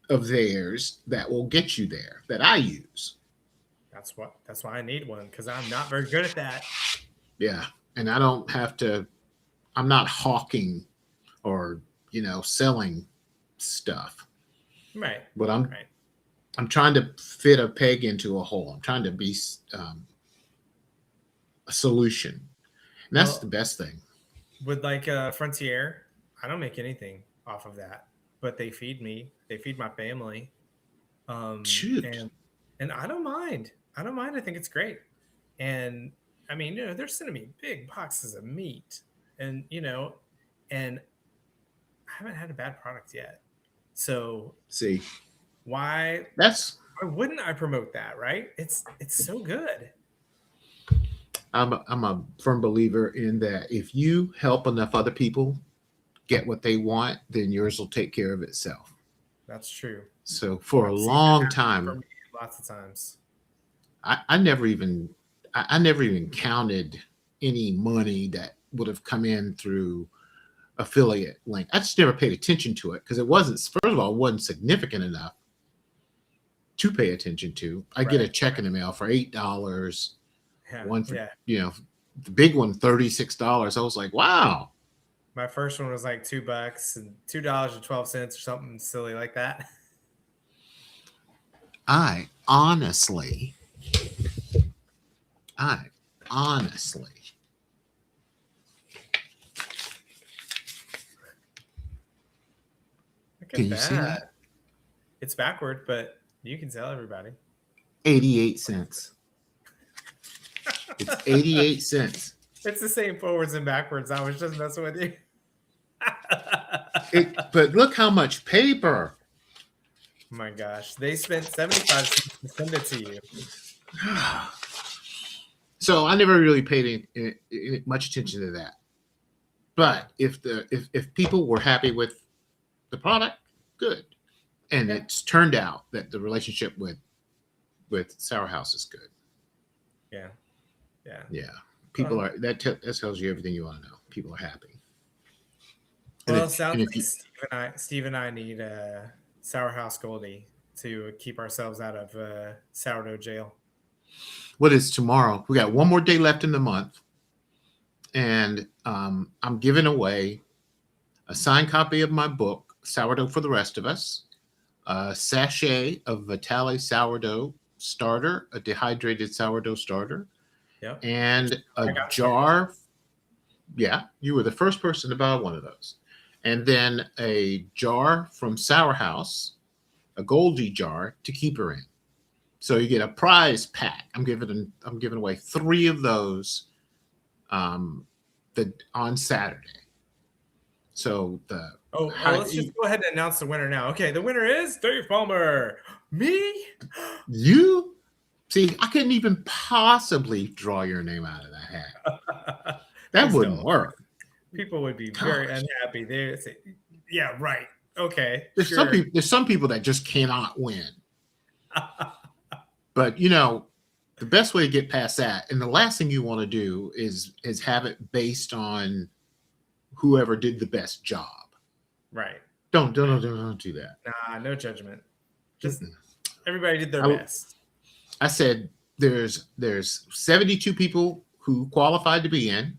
S1: of theirs that will get you there, that I use.
S2: That's why I need one, because I'm not very good at that.
S1: Yeah. And I don't have to, I'm not hawking or, selling stuff.
S2: Right.
S1: But I'm trying to fit a peg into a hole. I'm trying to be a solution. And that's the best thing.
S2: With Frontier, I don't make anything off of that, but they feed me. They feed my family.
S1: Shoot.
S2: And I don't mind. I don't mind. I think it's great. And I mean, they're sending me big boxes of meat, and and I haven't had a bad product yet. So
S1: see,
S2: why wouldn't I promote that? Right? It's so good.
S1: I'm a firm believer in that if you help enough other people get what they want, then yours will take care of itself.
S2: That's true.
S1: So for a long time,
S2: for me, lots of times,
S1: I never even counted any money that would have come in through affiliate link. I just never paid attention to it because it wasn't significant enough to pay attention to. I get a check in the mail for $8. One for the big one, $36. I was like, wow.
S2: My first one was like $2 and $2.12 or something silly like that.
S1: I honestly can you see that?
S2: It's backward, but you can tell everybody.
S1: 88 cents. It's 88 cents.
S2: It's the same forwards and backwards. I was just messing with you.
S1: But look how much paper.
S2: Oh my gosh. They spent 75 cents to send it to you.
S1: So I never really paid much attention to that. But if people were happy with the product, good. And it's turned out that the relationship with Sour House is good. Yeah. People are that tells you everything you want to know. People are happy.
S2: Well, Steve and I need Sour House Goldie to keep ourselves out of sourdough jail.
S1: What is tomorrow? We got one more day left in the month, and I'm giving away a signed copy of my book, Sourdough for the Rest of Us, a sachet of Vitale sourdough starter, a dehydrated sourdough starter,
S2: Yep.
S1: and a
S2: I got scared.
S1: jar. Yeah, you were the first person to buy one of those. And then a jar from Sour House, a Goldie jar to keep her in. So you get a prize pack. I'm giving away 3 of those on Saturday. So
S2: Let's just go ahead and announce the winner now. Okay, the winner is Dave Palmer. Me?
S1: you see, I couldn't even possibly draw your name out of the hat. That wouldn't work.
S2: People would be very unhappy. They say, "Yeah, right. Okay."
S1: There's some people that just cannot win. But the best way to get past that, and the last thing you want to do is have it based on whoever did the best job.
S2: Right.
S1: Don't do that.
S2: Nah, no judgment. Just everybody did their best.
S1: I said there's 72 people who qualified to be in,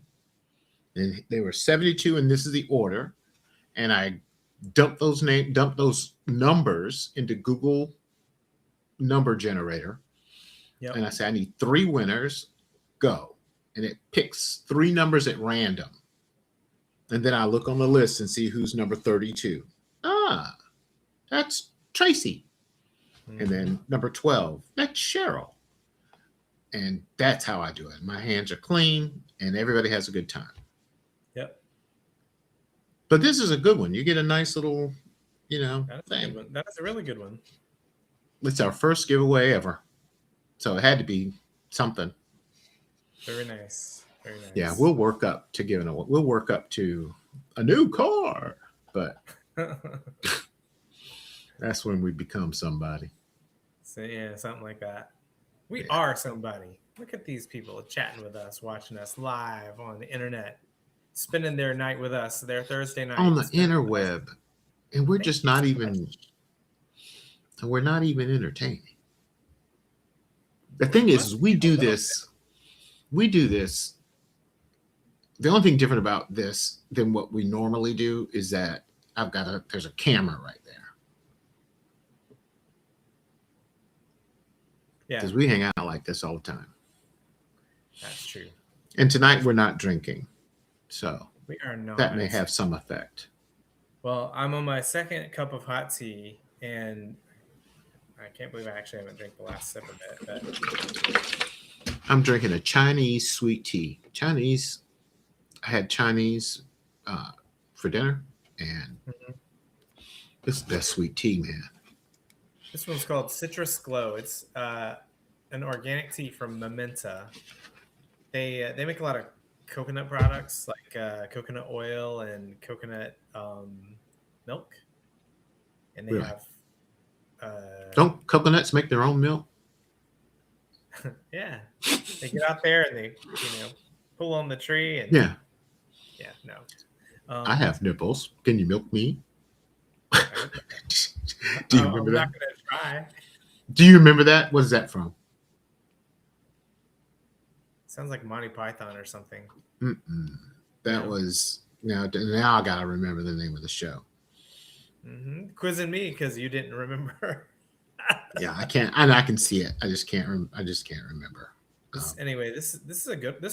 S1: and there were 72, and this is the order. And I dumped those numbers into Google number generator. Yep. And I said, I need 3 winners. Go. And it picks 3 numbers at random. And then I look on the list and see who's number 32. Ah, that's Tracy. Mm-hmm. And then number 12, that's Cheryl. And that's how I do it. My hands are clean and everybody has a good time.
S2: Yep.
S1: But this is a good one. You get a nice little,
S2: thing. That is a really good one.
S1: It's our first giveaway ever. So it had to be something.
S2: Very nice. Very nice.
S1: Yeah, we'll work up to a new car, but that's when we become somebody.
S2: So yeah, something like that. We are somebody. Look at these people chatting with us, watching us live on the internet, spending their night with us, their Thursday night.
S1: On the interweb. And we're just not even entertaining. The thing is we do this. The only thing different about this than what we normally do is that there's a camera right there. Yeah. Because we hang out like this all the time.
S2: That's true.
S1: And tonight we're not drinking. So
S2: we are not.
S1: That may have some effect.
S2: Well, I'm on my second cup of hot tea, and I can't believe I actually haven't drank the last sip of it. But
S1: I'm drinking a Chinese sweet tea. I had Chinese for dinner, and this is the best sweet tea, man.
S2: This one's called Citrus Glow. It's an organic tea from Mementa. They make a lot of coconut products like coconut oil and coconut milk, and they have.
S1: Don't coconuts make their own milk?
S2: Yeah, they get out there and they pull on the tree and
S1: no.
S2: I
S1: have nipples. Can you milk me? Do you remember that?
S2: I'm not gonna try.
S1: Do you remember that? What is that from?
S2: Sounds like Monty Python or something.
S1: That was now I gotta remember the name of the show.
S2: Quizzing me because you didn't remember.
S1: Yeah, I can't. I can see it. I just can't remember.
S2: Anyway, this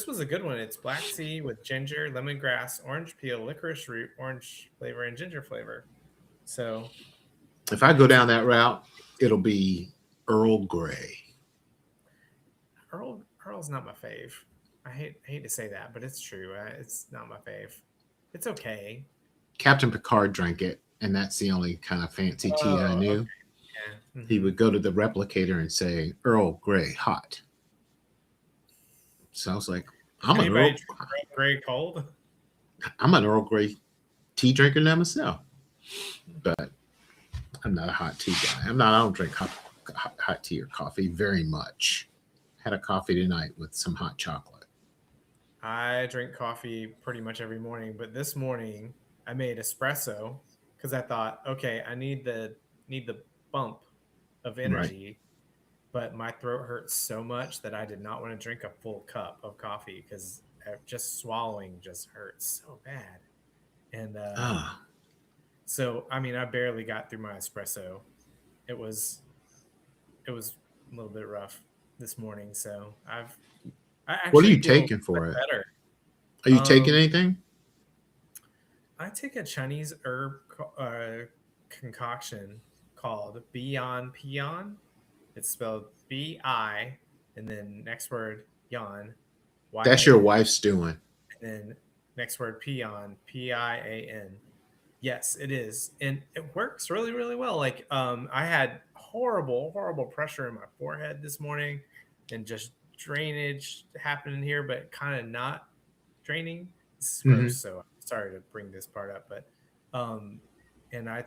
S2: was a good one. It's black tea with ginger, lemongrass, orange peel, licorice root, orange flavor, and ginger flavor. So,
S1: if I go down that route, it'll be Earl Grey.
S2: Earl's not my fave. I hate to say that, but it's true. It's not my fave. It's okay.
S1: Captain Picard drank it, and that's the only kind of fancy tea I knew. Okay. Yeah. He would go to the replicator and say, Earl Grey hot. So I was like, I'm an Earl
S2: Grey cold.
S1: I'm an Earl Grey tea drinker now myself, but I'm not a hot tea guy. I don't drink hot tea or coffee very much. Had a coffee tonight with some hot chocolate.
S2: I drink coffee pretty much every morning, but this morning I made espresso because I thought, okay, I need the bump of energy. Right. But my throat hurts so much that I did not want to drink a full cup of coffee because just swallowing just hurts so bad. And
S1: Ah,
S2: so I mean, I barely got through my espresso. It was a little bit rough this morning. So I
S1: what are
S2: actually
S1: you
S2: feel
S1: taking
S2: much
S1: for it?
S2: better.
S1: Are you taking
S2: Um,
S1: anything?
S2: I take a Chinese herb concoction called Beyond Peon. It's spelled B-I and then next word Yan,
S1: That's your
S2: Y-A-N,
S1: wife's doing.
S2: and then next word Peon, P-I-A-N. Yes, it is. And it works really, really well. Like I had horrible pressure in my forehead this morning and just drainage happening here, but kind of not draining. This is gross,
S1: Hmm.
S2: so I'm sorry to bring this part up, but um and I've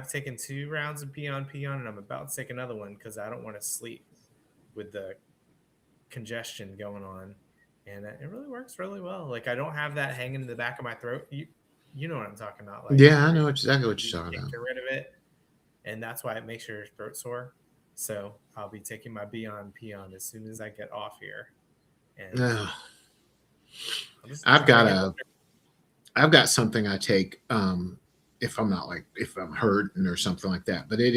S2: taken 2 rounds of peon and I'm about to take another one because I don't want to sleep with the congestion going on. And it really works really well. Like I don't have that hanging in the back of my throat. You know what I'm talking about. Like
S1: Yeah, I
S2: where
S1: know exactly what
S2: you
S1: you're talking
S2: can't
S1: about.
S2: get rid of it. And that's why it makes your throat sore. So I'll be taking my Beyond Peon as soon as I get off here. And
S1: Ugh.
S2: I'll just
S1: I've
S2: try to
S1: got
S2: get
S1: a I've got something I take if I'm not like if I'm hurting or something like that, but it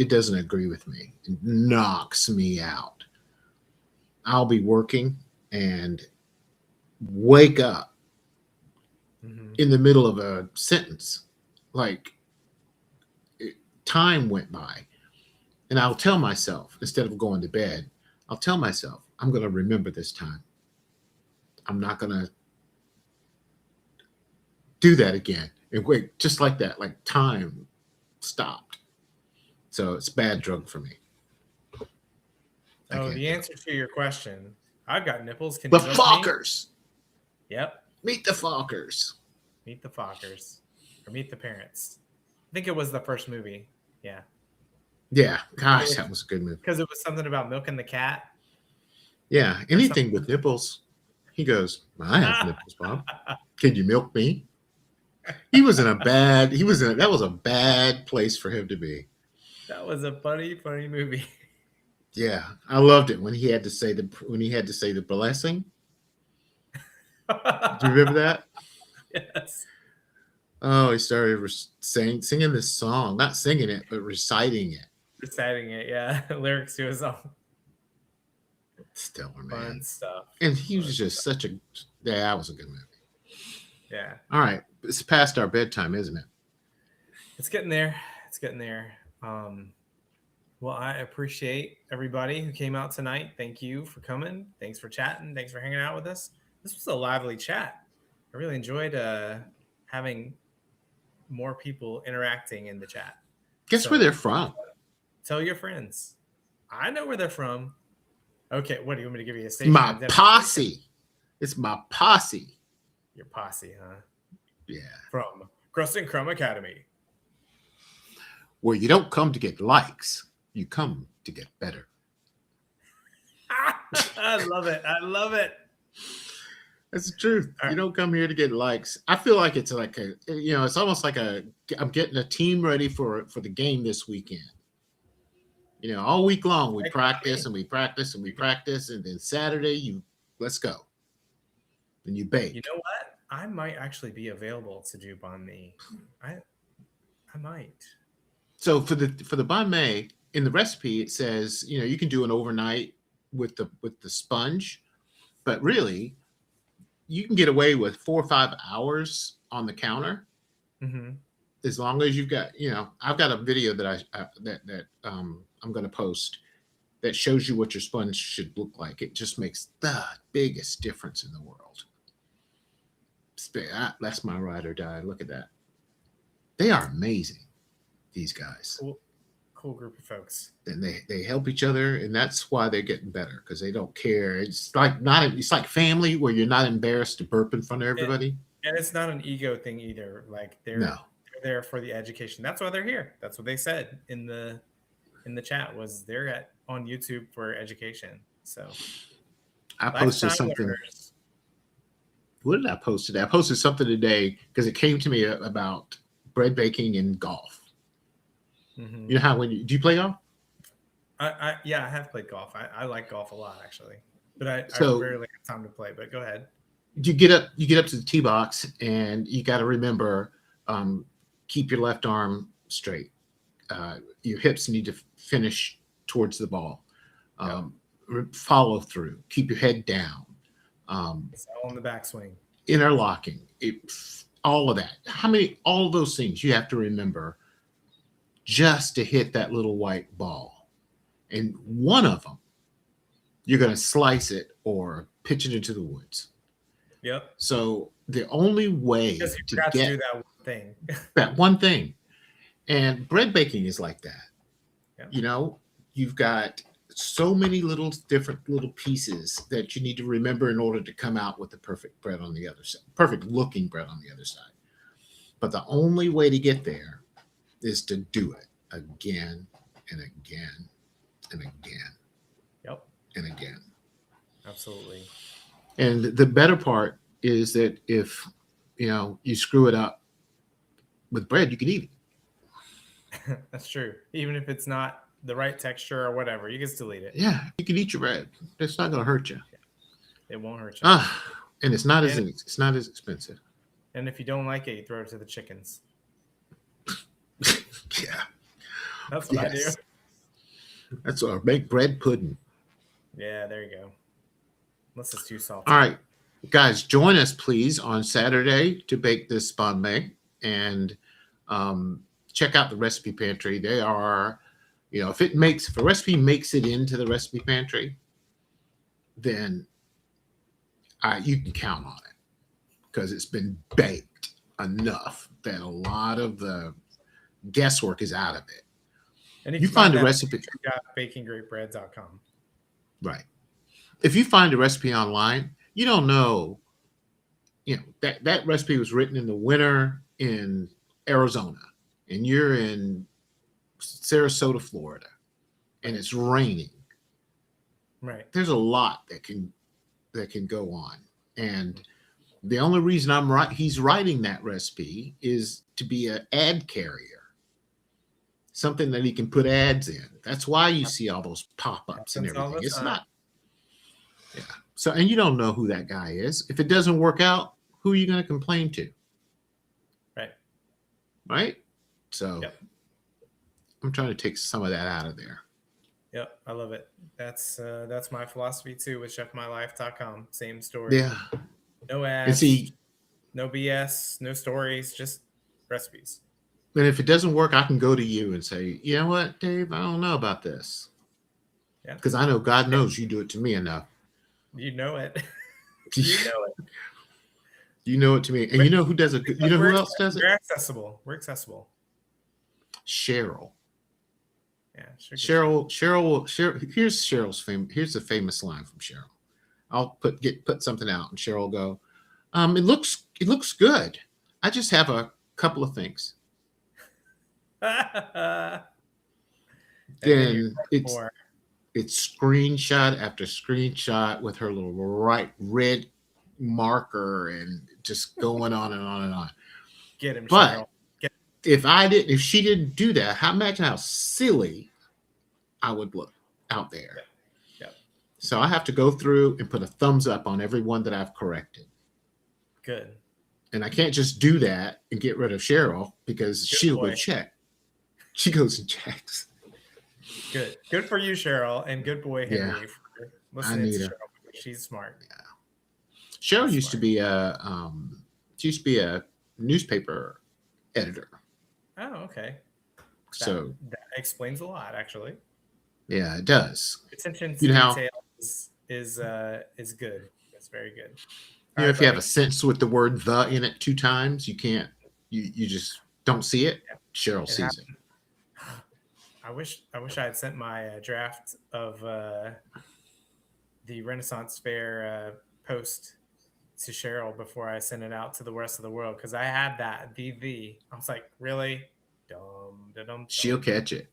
S1: doesn't agree with me. It knocks me out. I'll be working and wake up
S2: Mhm.
S1: in the middle of a sentence. Like it, time went by. And I'll tell myself, instead of going to bed, I'll tell myself, I'm going to remember this time. I'm not going to do that again. And wait, just like that, like time stopped. So it's a bad drug for me. I
S2: Oh,
S1: can't
S2: the
S1: do it.
S2: answer to your question. I've got nipples. Can
S1: The
S2: you milk me?
S1: Fockers.
S2: Yep.
S1: Meet the Fockers.
S2: Meet the Fockers. Or Meet the Parents. I think it was the first movie. Yeah.
S1: Yeah, gosh, that was a good movie.
S2: Because it was something about milking the cat
S1: Yeah,
S2: or
S1: anything
S2: something.
S1: with nipples. He goes, I have nipples, Bob. Can you milk me? He was in a bad, he was in, that was a bad place for him to be.
S2: That was a funny movie.
S1: Yeah, I loved it when he had to say the blessing. Do you remember that?
S2: Yes.
S1: Oh, he started singing this song, not singing it, but reciting it.
S2: Reciting it. Yeah. Lyrics to a song.
S1: Stellar,
S2: Fun
S1: man.
S2: stuff.
S1: And he
S2: Fun
S1: was just
S2: stuff.
S1: such a, yeah, that was a good movie.
S2: Yeah.
S1: All right, it's past our bedtime, isn't it?
S2: It's getting there. It's getting there. Um, Well, I appreciate everybody who came out tonight. Thank you for coming. Thanks for chatting. Thanks for hanging out with us. This was a lively chat. I really enjoyed having more people interacting in the chat.
S1: Guess where
S2: So
S1: they're from?
S2: tell your friends. I know where they're from. Okay, what do you want me to give you a station
S1: My
S2: identification?
S1: posse. It's my posse.
S2: Your posse, huh?
S1: Yeah.
S2: From Crust and Crumb Academy.
S1: Where you don't come to get likes, you come to get better.
S2: I love it. I love it.
S1: That's the truth.
S2: All
S1: You
S2: right.
S1: don't come here to get likes. I feel like it's like it's almost like I'm getting a team ready for the game this weekend. All week long we
S2: Like
S1: practice
S2: me.
S1: and we practice and we practice, and then Saturday let's go. And you
S2: You
S1: bake.
S2: know what? I might actually be available to do banh mi. I might.
S1: So for the banh mi in the recipe it says you can do an overnight with the sponge, but really you can get away with 4 or 5 hours on the counter
S2: Mm-hmm.
S1: as long as you've got I've got a video that I'm going to post that shows you what your sponge should look like. It just makes the biggest difference in the world. That's my ride or die. Look at that. They are amazing, these guys.
S2: Cool group of folks.
S1: And they help each other, and that's why they're getting better, because they don't care. It's like family, where you're not embarrassed to burp in front of
S2: And,
S1: everybody.
S2: and it's not an ego thing either. Like
S1: No.
S2: they're there for the education. That's why they're here. That's what they said in the chat was they're on YouTube for education. So
S1: I posted
S2: lifetime
S1: something.
S2: learners.
S1: What did I post today? I posted something today because it came to me about bread baking and golf.
S2: Mm-hmm.
S1: You know how do you play golf?
S2: I have played golf. I like golf a lot actually. But I
S1: So
S2: rarely have time to play. But go ahead.
S1: you get up to the tee box, and you got to remember, keep your left arm straight. Your hips need to finish towards the ball. Um, Follow through. Keep your head down.
S2: It's all in the backswing.
S1: Interlocking. All of that. All of those things you have to remember just to hit that little white ball. And one of them, you're going to slice it or pitch it into the woods.
S2: Yep.
S1: So the only way
S2: Because you
S1: to
S2: forgot
S1: get
S2: to do that one thing.
S1: that one thing, and bread baking is like that.
S2: Yep.
S1: You've got so many different little pieces that you need to remember in order to come out with the perfect bread on the other side, perfect looking bread on the other side. But the only way to get there is to do it again and again and again.
S2: Yep.
S1: And again.
S2: Absolutely.
S1: And the better part is that if you screw it up with bread, you can eat
S2: it. That's true. Even if it's not the right texture or whatever, you can still eat it.
S1: Yeah, you can eat your bread. It's not going to hurt you.
S2: It won't hurt you.
S1: And it's not as expensive.
S2: And if you don't like it, you throw it to the chickens.
S1: Yeah,
S2: that's what I do.
S1: That's our baked bread pudding.
S2: Yeah, there you go. Unless it's too salty.
S1: All right, guys, join us please on Saturday to bake this spawn bake, and check out the recipe pantry. They are, if a recipe makes it into the recipe pantry, then you can count on it because it's been baked enough that a lot of the guesswork is out of it.
S2: And
S1: you find a recipe
S2: at bakinggreatbreads.com.
S1: Right. If you find a recipe online, you don't know, that recipe was written in the winter in Arizona, and you're in Sarasota, Florida, and it's raining.
S2: Right.
S1: There's a lot that can go on. And the only reason he's writing that recipe is to be an ad carrier, something that he can put ads in. That's why you see all those pop-ups and everything. It's not. Yeah. So, and you don't know who that guy is. If it doesn't work out, who are you going to complain to?
S2: Right.
S1: Right. So I'm trying to take some of that out of there.
S2: Yep. I love it. That's my philosophy too with chefmylife.com. Same story.
S1: Yeah.
S2: No ads, no BS, no stories, just recipes.
S1: And if it doesn't work, I can go to you and say, you know what, Dave, I don't know about this.
S2: Yeah.
S1: Because I know God knows you do it to me enough.
S2: You know it. You know it.
S1: You know it to me. And you know who does it? You know who else does it?
S2: We're accessible.
S1: Cheryl.
S2: Yeah.
S1: Cheryl. Here's Cheryl's here's the famous line from Cheryl. I'll put something out and Cheryl will go, it looks good. I just have a couple of things. Then it's screenshot after screenshot with her little red marker and just going on and on and on.
S2: Get him,
S1: but
S2: Cheryl.
S1: If she didn't do that, imagine how silly I would look out there.
S2: Yeah.
S1: So I have to go through and put a thumbs up on every one that I've corrected.
S2: Good.
S1: And I can't just do that and get rid of Cheryl because she'll go check. She goes and checks.
S2: Good for you, Cheryl, and good boy Henry.
S1: Yeah.
S2: For listening to Cheryl. She's smart.
S1: Yeah. Cheryl used to be a newspaper editor.
S2: Oh, okay.
S1: So
S2: that explains a lot, actually.
S1: Yeah, it does.
S2: Attention to detail is good. That's very good.
S1: If you have a sentence with the word "the" in it 2 times, you can't. You just don't see it. Yeah. Cheryl sees it.
S2: I wish I had sent my draft of the Renaissance Fair post to Cheryl before I sent it out to the rest of the world, because I had that I was like, really? Dumb.
S1: She'll catch it.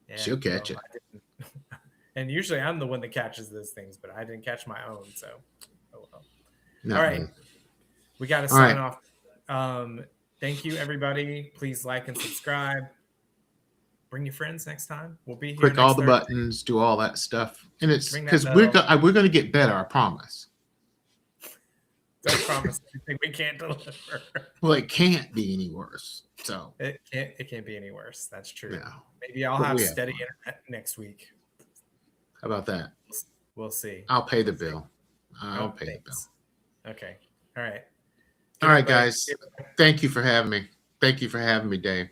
S2: Yeah,
S1: she'll catch it.
S2: And usually I'm the one that catches those things, but I didn't catch my own. So, oh well.
S1: No.
S2: All right. We got to sign off. Thank you, everybody. Please like and subscribe. Bring your friends next time. We'll be here.
S1: Click
S2: next
S1: all the
S2: Thursday.
S1: buttons, do all that stuff, and it's
S2: Ring that
S1: because
S2: bell.
S1: we're going to get better. I promise.
S2: Don't promise anything we can't deliver.
S1: Well, it can't be any worse. So
S2: It can't be any worse. That's true.
S1: yeah.
S2: Maybe I'll
S1: But
S2: have
S1: we have
S2: steady
S1: fun.
S2: internet next week.
S1: How about that?
S2: We'll see.
S1: I'll pay the bill. I'll pay the bill.
S2: Thanks. Okay. All right.
S1: All right, guys. Thank you for having me. Thank you for having me, Dave.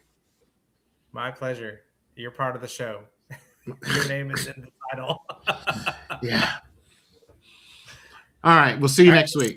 S2: My pleasure. You're part of the show. Your name is in the title.
S1: Yeah. All right. We'll see you next week.